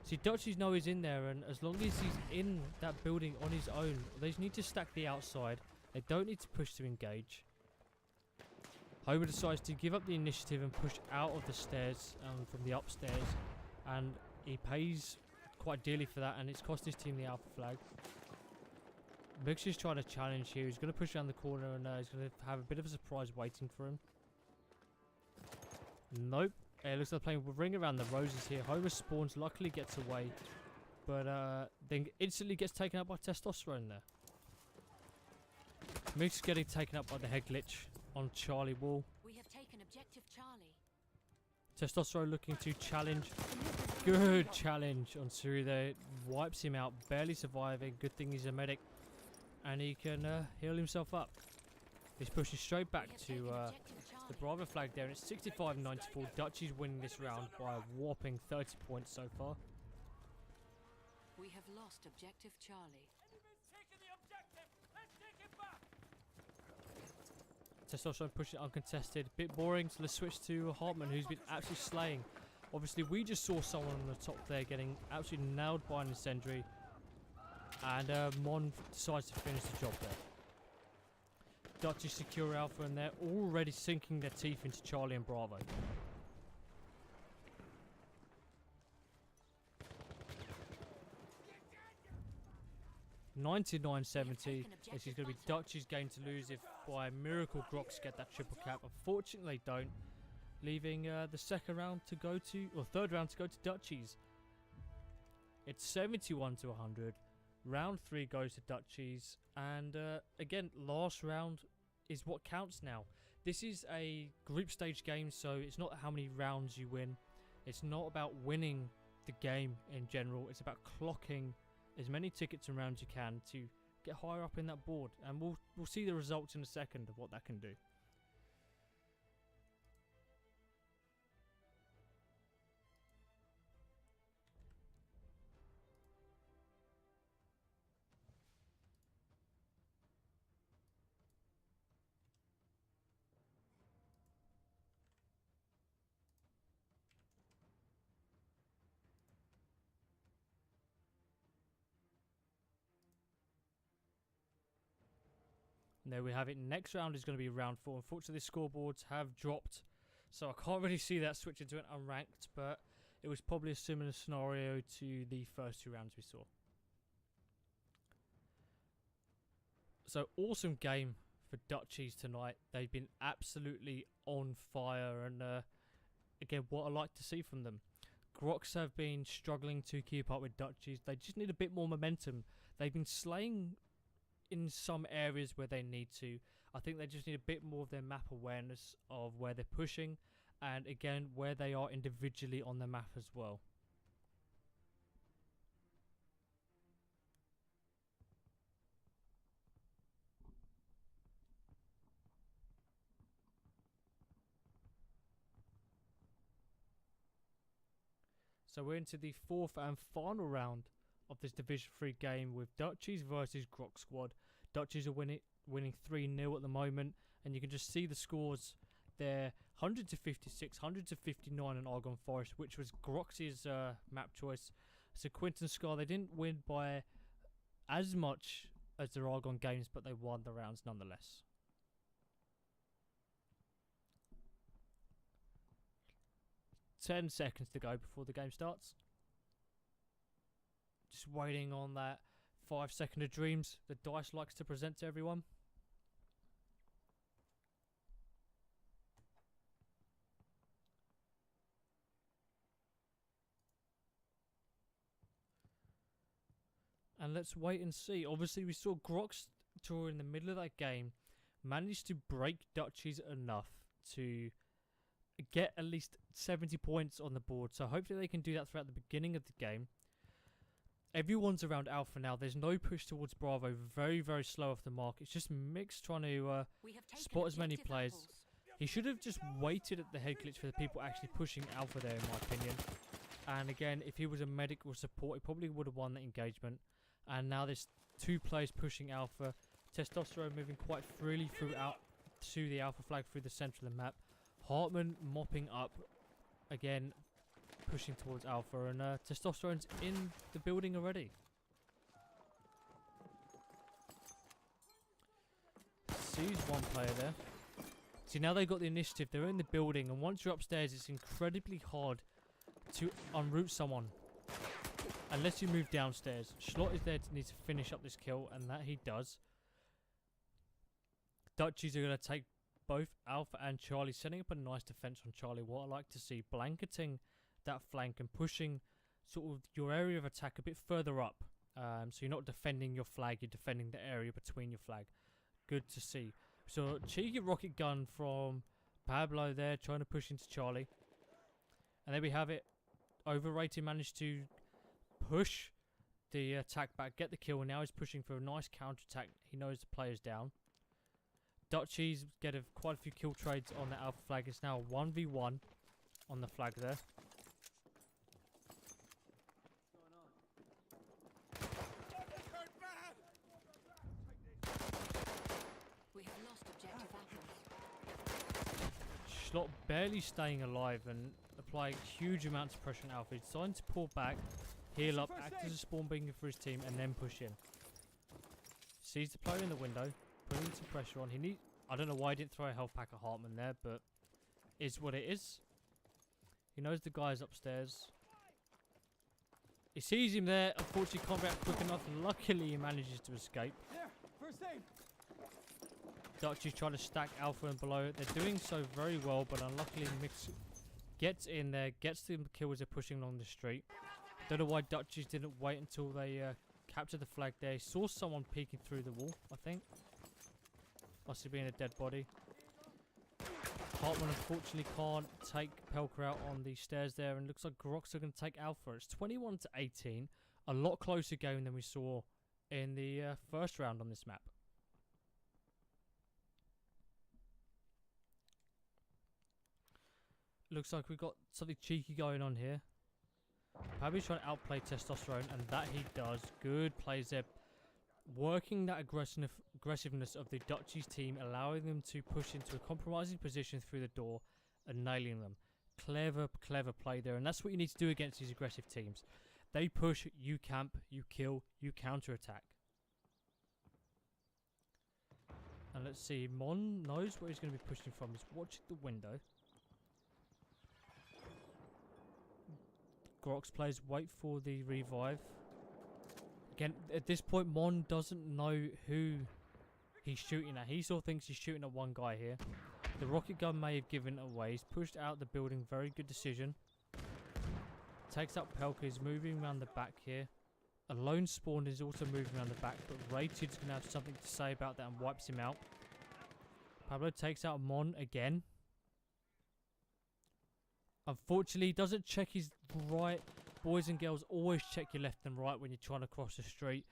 See, Dutchies know he's in there, and as long as he's in that building on his own, they just need to stack the outside. They don't need to push to engage. Homer decides to give up the initiative and push out of the stairs from the upstairs, and he pays quite dearly for that, and it's cost his team the Alpha flag. Mix is trying to challenge here. He's going to push around the corner, and he's going to have a bit of a surprise waiting for him. Nope. It looks like they're playing Ring Around the Roses here. Homer spawns, luckily gets away, but then instantly gets taken out by Testosterone there. Mix getting taken up by the head glitch on Charlie Wall. We have taken objective Charlie. Testosterone looking to challenge. Good challenge on Suri there. Wipes him out, barely surviving. Good thing he's a medic. And he can heal himself up. He's pushing straight back to the Bravo flag there. And it's 65-94. Dutchies winning this round by a whopping 30 points so far. We have lost objective Charlie. Enemy's taking the objective. Let's take it back. Testosterone pushing uncontested. Bit boring, so let's switch to Hartman, who's been absolutely slaying. Obviously, we just saw someone on the top there getting absolutely nailed by an incendiary. And Mon decides to finish the job there. Dutchies secure Alpha, and they're already sinking their teeth into Charlie and Bravo. $99.70. This is going to be Dutchies' game to lose if by a miracle Grox get that triple cap. Unfortunately, they don't, leaving the second round to go to, or third round to go to Dutchies. It's 71 to 100. Round 3 goes to Dutchies, and again, last round is what counts now. This is a group stage game, so it's not how many rounds you win. It's not about winning the game in general. It's about clocking as many tickets and rounds you can to get higher up in that board, and we'll see the results in a second of what that can do. And there we have it. Next round is going to be round 4. Unfortunately, the scoreboards have dropped, so I can't really see that switch into an unranked, but it was probably a similar scenario to the first 2 rounds we saw. So, awesome game for Dutchies tonight. They've been absolutely on fire, and again, what I like to see from them. Grox have been struggling to keep up with Dutchies. They just need a bit more momentum. They've been slaying in some areas where they need to. I think they just need a bit more of their map awareness of where they're pushing, and again where they are individually on the map as well. So we're into the 4th and final round of this Division 3 game with Dutchies versus Grox squad. Dutchies are winning 3-0 at the moment, and you can just see the scores there. 100 to 56, 100 to 59 in Argon Forest, which was Grox's map choice. So Quinton Scar, they didn't win by as much as their Argon games, but they won the rounds nonetheless. Ten seconds to go before the game starts. Just waiting on that 5 second of dreams the dice likes to present to everyone. And let's wait and see. Obviously we saw Grox in the middle of that game managed to break Dutchies enough to get at least 70 points on the board. So hopefully they can do that throughout the beginning of the game. Everyone's around Alpha now. There's no push towards Bravo. Very, very slow off the mark. It's just Mix trying to spot as many players. He should have just waited at the head glitch for the people actually pushing Alpha there, in my opinion. And again, if he was a medic or support, he probably would have won the engagement. And now there's 2 players pushing Alpha. Testosterone moving quite freely throughout to the Alpha flag through the center of the map. Hartman mopping up again, pushing towards Alpha, and Testosterone's in the building already. Sees one player there. See, now they've got the initiative. They're in the building, and once you're upstairs, it's incredibly hard to unroot someone unless you move downstairs. Schlott is there to need to finish up this kill, and that he does. Dutchies are going to take both Alpha and Charlie, setting up a nice defense on Charlie. What I like to see, blanketing that flank and pushing sort of your area of attack a bit further up. So you're not defending your flag, you're defending the area between your flag. Good to see. So cheeky rocket gun from Pablo there, trying to push into Charlie. And there we have it. Overrated managed to push the attack back, get the kill, and now he's pushing for a nice counter attack. He knows the player's down. Dutchies get quite a few kill trades on the Alpha flag. It's now 1v1 on the flag there. We have lost objective apples. Schlott barely staying alive and applying huge amounts of pressure on Alpha. He's deciding to pull back, heal up, act as a spawn bringer for his team, and then push in. Sees the player in the window, putting some pressure on. I don't know why he didn't throw a health pack at Hartman there, but it's what it is. He knows the guy's upstairs. He sees him there. Unfortunately, can't react quick enough. Luckily, he manages to escape. There, first aid. Dutchies trying to stack Alpha and below. They're doing so very well, but unluckily, Mix gets in there, gets the kill as they're pushing along the street. Don't know why Dutchies didn't wait until they captured the flag there. He saw someone peeking through the wall, I think. Must have been a dead body. Hartman unfortunately can't take Pelker out on the stairs there, and looks like Grox are going to take Alpha. It's 21 to 18. A lot closer game than we saw in the first round on this map. Looks like we've got something cheeky going on here. Pabi's trying to outplay Testosterone, and that he does. Good plays there. Working that aggressiveness of the Dutchies team, allowing them to push into a compromising position through the door and nailing them. Clever, clever play there, and that's what you need to do against these aggressive teams. They push, you camp, you kill, you counter-attack. And let's see, Mon knows where he's going to be pushing from. He's watching the window. Grox plays wait for the revive. Again, at this point, Mon doesn't know who he's shooting at. He still thinks he's shooting at one guy here. The rocket gun may have given away. He's pushed out the building. Very good decision. Takes up Pelka. He's moving around the back here. A lone spawn is also moving around the back, but Rated's going to have something to say about that and wipes him out. Pablo takes out Mon again. Unfortunately, he doesn't check his right. Boys and girls, always check your left and right when you're trying to cross the street.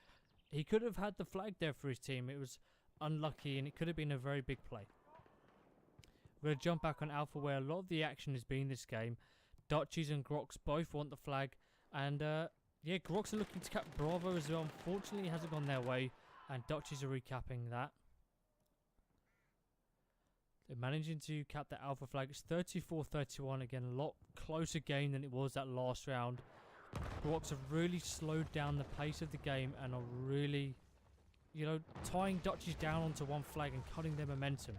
He could have had the flag there for his team. It was unlucky, and it could have been a very big play. We're going to jump back on Alpha, where a lot of the action has been this game. Dutchies and Grox both want the flag. And, yeah, Grox are looking to cap Bravo as well. Unfortunately, it hasn't gone their way, and Dutchies are recapping that. They're managing to cap the Alpha flag. It's 34-31. Again, a lot closer game than it was that last round. Grox have really slowed down the pace of the game and are really, you know, tying Dutchies down onto one flag and cutting their momentum.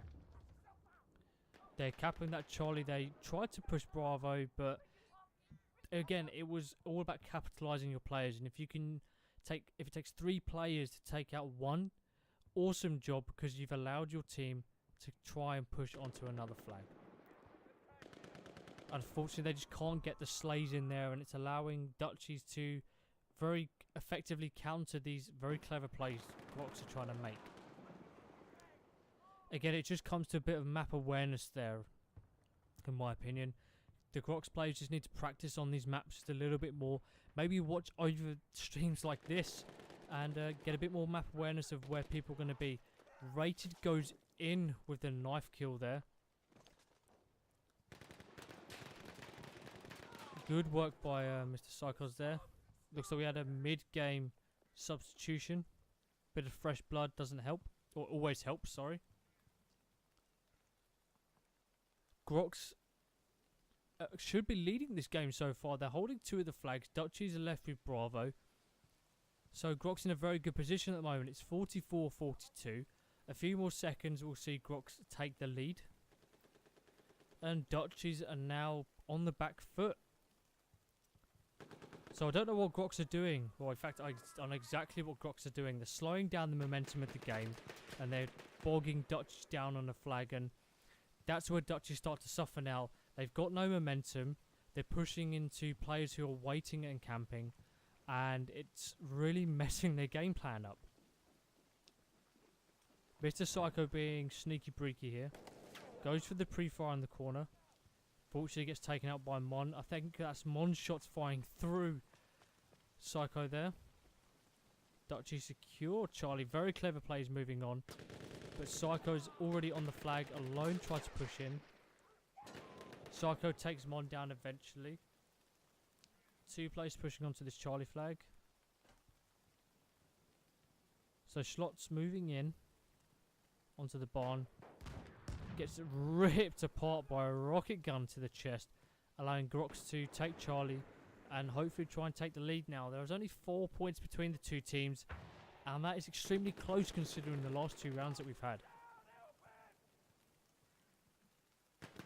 They're capping that Charlie. They tried to push Bravo, but again, it was all about capitalizing your players. And if you can if it takes 3 players to take out one, awesome job, because you've allowed your team to try and push onto another flag. Unfortunately, they just can't get the slays in there, and it's allowing Dutchies to very effectively counter these very clever plays Grox are trying to make. Again, it just comes to a bit of map awareness there, in my opinion. The Grox players just need to practice on these maps just a little bit more. Maybe watch over streams like this and get a bit more map awareness of where people are going to be. Rated goes in with the knife kill there. Good work by Mr. Psychos there. Looks like we had a mid-game substitution. Bit of fresh blood doesn't help. Or always helps, sorry. Grox should be leading this game so far. They're holding 2 of the flags. Dutchies are left with Bravo. So Grox in a very good position at the moment. It's 44-42. A few more seconds, we'll see Grox take the lead. And Dutchies are now on the back foot. So I don't know what Grox are doing. Well, in fact, I know exactly what Grox are doing. They're slowing down the momentum of the game, and they're bogging Dutchies down on the flag, and that's where Dutchies start to suffer now. They've got no momentum. They're pushing into players who are waiting and camping, and it's really messing their game plan up. Mr. Psycho being sneaky breaky here. Goes for the pre-fire in the corner. Fortunately gets taken out by Mon. I think that's Mon's shots firing through Psycho there. Dutchie secure. Charlie, very clever plays moving on. But Psycho's already on the flag. Alone tries to push in. Psycho takes Mon down eventually. 2 players pushing onto this Charlie flag. So Schlot's moving in onto the barn. Gets ripped apart by a rocket gun to the chest, allowing Grox to take Charlie and hopefully try and take the lead now. There's only 4 points between the 2 teams, and that is extremely close considering the last 2 rounds that we've had.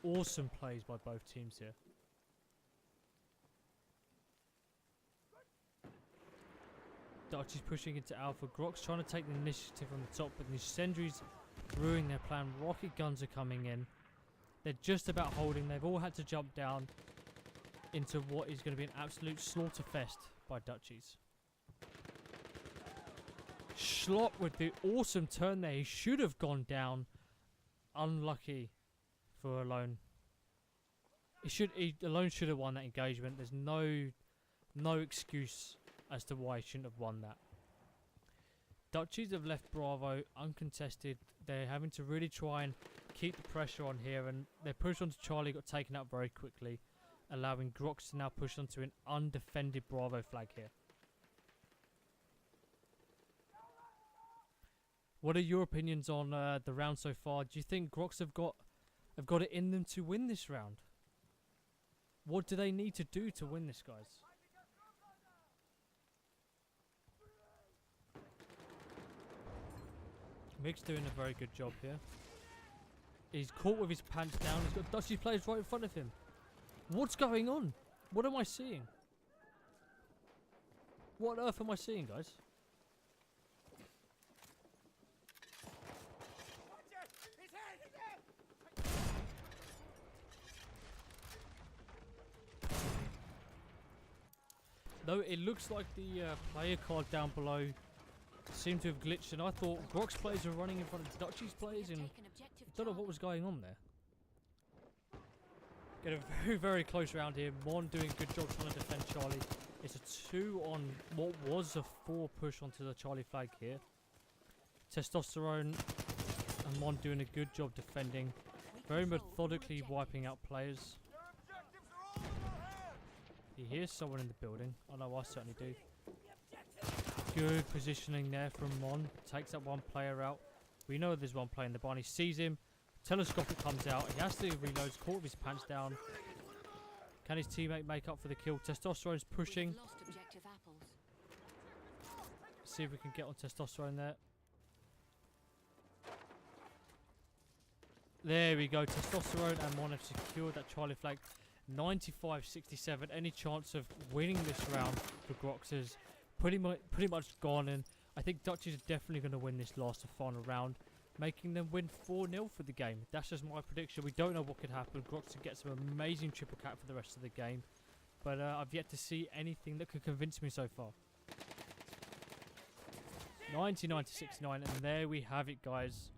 Awesome plays by both teams here. Dutch is pushing into Alpha. Grox trying to take the initiative on the top, but the sentries ruining their plan. Rocket guns are coming in. They're just about holding. They've all had to jump down into what is going to be an absolute slaughter fest by Dutchies. Schlot with the awesome turn there. He should have gone down, unlucky for Alone. Alone should have won that engagement. There's no excuse as to why he shouldn't have won that. Dutchies have left Bravo uncontested. They're having to really try and keep the pressure on here, and their push onto Charlie got taken out very quickly, allowing Grox to now push onto an undefended Bravo flag here. What are your opinions on the round so far? Do you think Grox have got it in them to win this round? What do they need to do to win this, guys? Mick's doing a very good job here. He's caught with his pants down. He's got Dutchies players right in front of him. What's going on? What am I seeing? What on earth am I seeing, guys? Watch it! His head! His head! Though it looks like the player card down below seemed to have glitched, and I thought Grox players were running in front of Dutchies players, and don't know what was going on there. Get a very, very close round here. Mon doing a good job trying to defend Charlie. It's a 2 on what was a 4 push onto the Charlie flag here. Testosterone and Mon doing a good job defending. Very methodically wiping out players. Their objectives are all in our hands! He hears someone in the building. I know I certainly do. Good positioning there from Mon. Takes that one player out. We know there's one player in the barn. He sees him. Telescopic comes out. He has to reload. Caught with his pants down. Can his teammate make up for the kill? Testosterone's pushing. Lost objective apples. See if we can get on Testosterone there. There we go. Testosterone and Mon have secured that Charlie flag. 95-67. Any chance of winning this round for Grox is pretty much gone, and I think Dutchies are definitely going to win this last and final round, making them win 4-0 for the game. That's just my prediction. We don't know what could happen. Grox could get some amazing triple cap for the rest of the game, but I've yet to see anything that could convince me so far. 99-69, and there we have it, guys.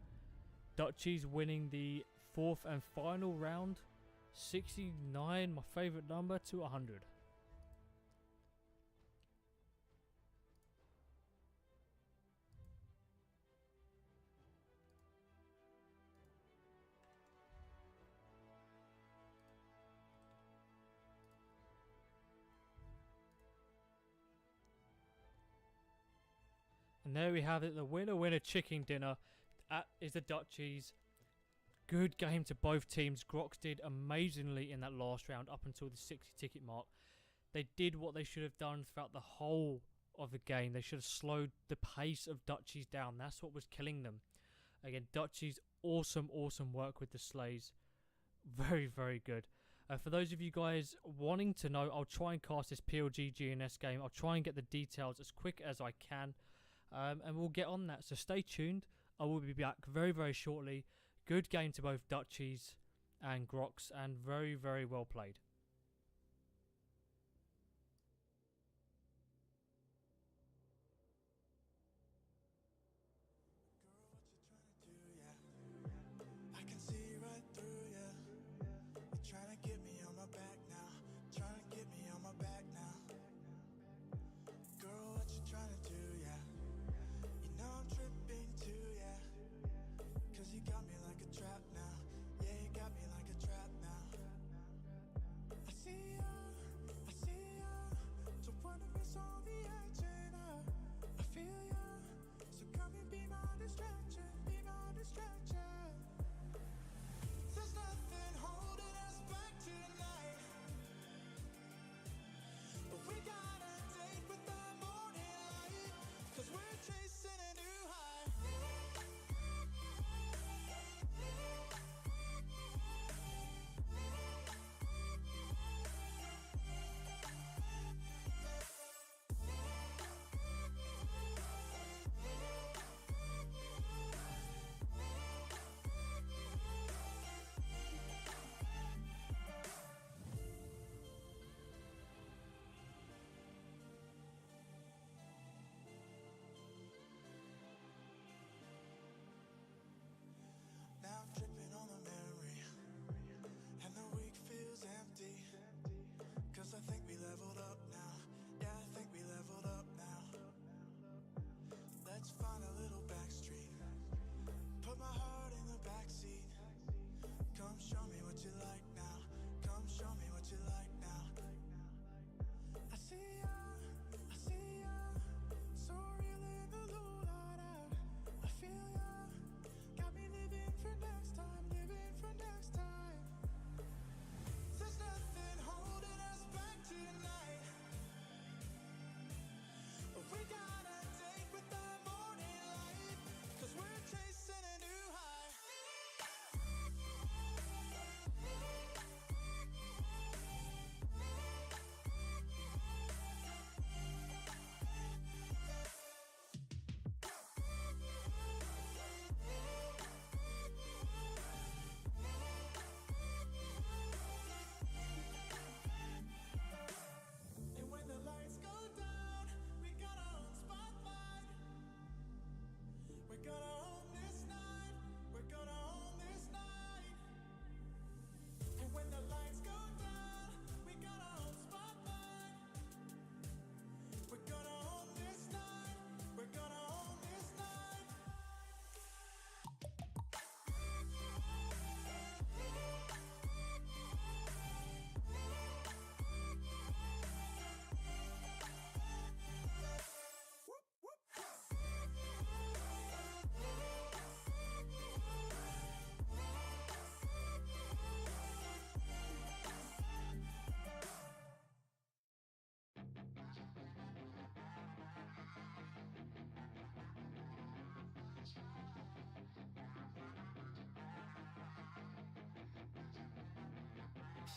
Dutchies winning the 4th and final round. 69, my favourite number, to 100. And there we have it, the winner chicken dinner is the Dutchies. Good game to both teams. Grox did amazingly in that last round up until the 60 ticket mark. They did what they should have done throughout the whole of the game. They should have slowed the pace of Dutchies down. That's what was killing them. Again, Dutchies, awesome work with the Slays. Very, very good. For those of you guys wanting to know, I'll try and cast this PLG GNS game. I'll try and get the details as quick as I can. And we'll get on that. So stay tuned. I will be back very, very shortly. Good game to both Dutchies and Grox, and very, very well played. I can see right through ya. You're trying to get me on my back now. Trying to get me on my back now. Girl, what you trying to do, yeah? You know I'm tripping too, yeah. Cause you got me like a trap now. Yeah, you got me like a trap now.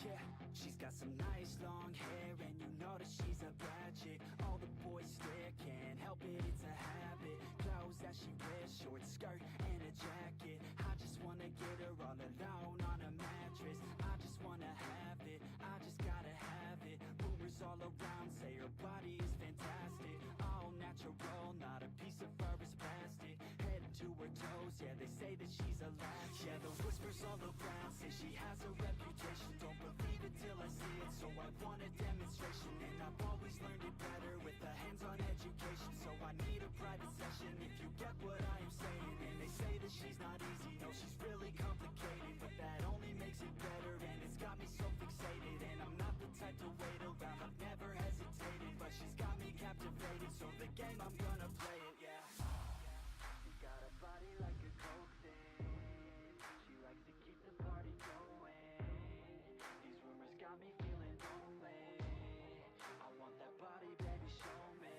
Yeah, she's got some nice long hair, and you know that she's a bad chick. All the boys stare, can't help it, it's a habit. Clothes that she wears, short skirt and a jacket. I just wanna get her all alone on a mattress. I just wanna have it, I just gotta have it. Rumors all around say her body is fantastic. All natural, not a piece of fur is plastic. Head to her toes, yeah, they say that she's a latch. Yeah, the whispers all around say she has a reputation. Don't believe it till I see it, so I want a demonstration. And I've always learned it better with a hands-on education. So I need a private session if you get what I am saying. And they say that she's not easy, no, she's really complicated. But that only makes it better, and it's got me so fixated. And I'm not the type to wait around, I've never hesitated. But she's got me captivated, so the game, I'm gonna play it, yeah. She's got a body like a coke thing. She likes to keep the party going. These rumors got me feeling lonely. I want that body, baby, show me.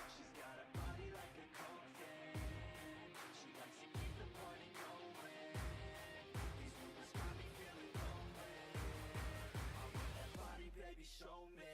She's got a body like a coke thing. She likes to keep the party going. These rumors got me feeling lonely. I want that body, baby, show me.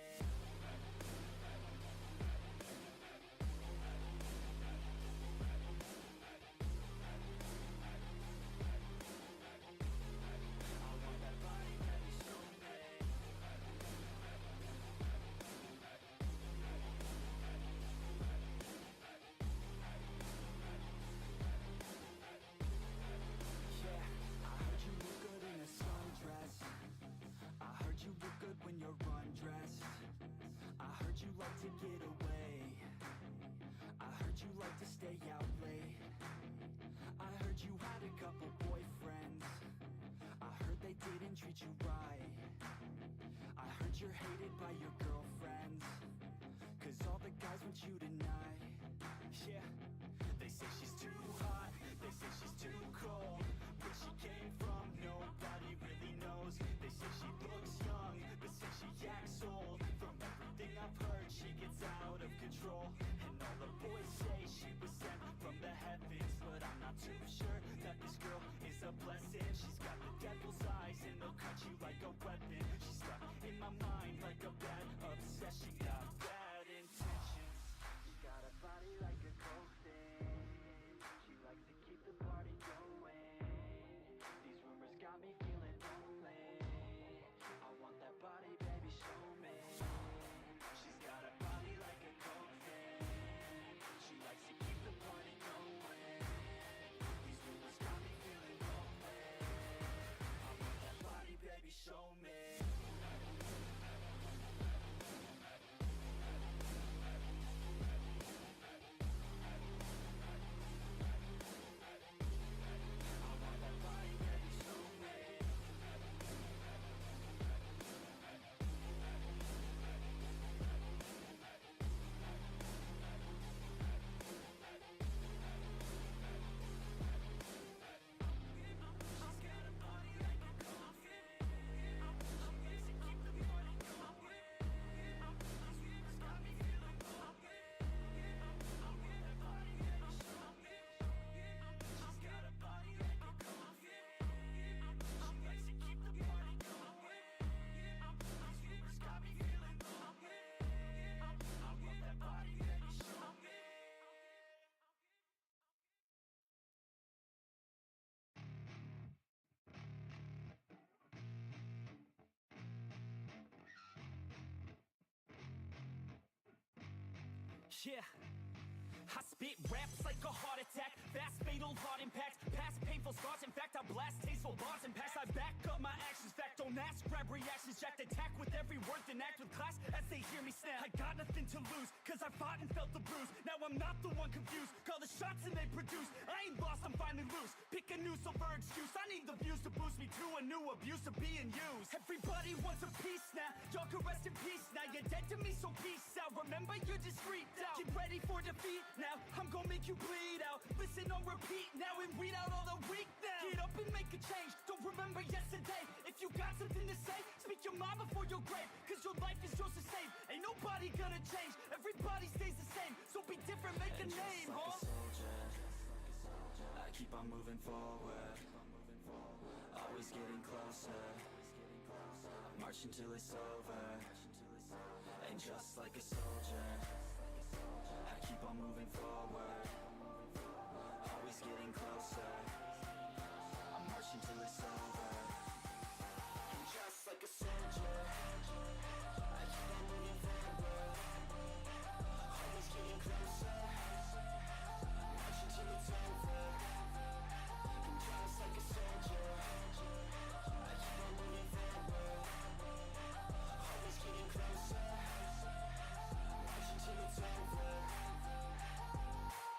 When you're undressed, I heard you like to get away. I heard you like to stay out late. I heard you had a couple boyfriends. I heard they didn't treat you right. I heard you're hated by your girlfriends, 'cause all the guys want you tonight. Yeah, they say she's too hot, they say she's too cold. Where she came from, nobody really knows. They say she looks young, but say she acts old. From everything I've heard, she gets out of control. And all the boys say she was sent from the heavens. But I'm not too sure that this girl is a blessing. She's got the devil's eyes and they'll cut you like a weapon. She's stuck in my mind like a bad obsession. Got bad intentions. She's got a body like a coke thing. She likes to keep the party going. These rumors got me feeling lonely. I want that body, baby, show me. She's got a body like a coke thing. She likes to keep the party going. These rumors got me feeling lonely. I want that body, baby, show me. Yeah, I spit raps like a heart attack. Fast, fatal, hard impact. Past painful scars. In fact, I blast tasteful bars and packs. I back up my actions. Fact, don't ask. Grab reactions. Jacked attack with every word. Then act with class as they hear me snap. I got nothing to lose, 'cause I fought and felt the bruise. Now I'm not the one confused. Call the shots and they produce. I ain't lost, I'm finally loose. Pick a new silver excuse. I need the views to boost me to a new abuse of being used. Everybody wants a piece now. Y'all can rest in peace now. You're dead to me, so peace out. Remember, you're just freaked out. Get ready for defeat now. I'm gonna make you bleed out. Listen on repeat now and weed out all the weak now. Get up and make a change. Don't remember yesterday. If you got something to say, speak your mind before your grave. 'Cause your life is yours to save. Ain't nobody gonna change. Everybody stays the same. So be different, make a name, like huh? a soldier, I keep on moving forward, always getting closer. marching till it's over. And just like a soldier, I keep on moving forward, always getting closer. I'm marching till it's over. And just like a soldier, I keep on moving forward, always getting closer. I'm marching till it's over. And just like a soldier, I keep on moving forward, always getting closer. Marching till it's over.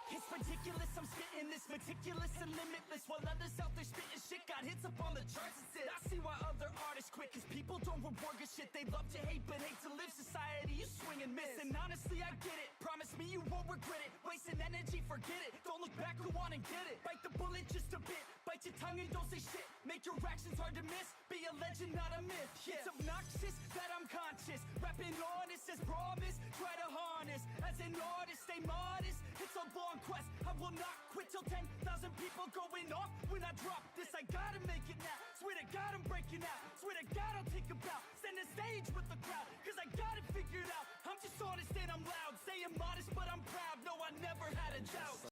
It's ridiculous, I'm spitting this meticulous and limitless, while others out there spitting shit got hits up on the charts and shit. I see why other artists quit, cause people don't reward good shit. They love to hate but hate to live. Society is swing and miss, and honestly I get it. Promise me you won't regret it. Wasting energy, forget it. Don't look back, go on and get it. Bite the bullet just a bit, bite your tongue and don't say shit. Make your actions hard to miss, be a legend not a myth. Yeah. It's obnoxious that I'm conscious, rapping honest as promise. Try to harness, as an artist stay modest. It's a long quest, I will not quit till 10,000 people going off when I drop this. I gotta make it now, swear to God I'm breaking out. Swear to God I'll take a bow, stand the stage with the crowd, cause I got it figured out. I'm just honest and I'm loud, saying modest but I'm proud. No, I never had a doubt.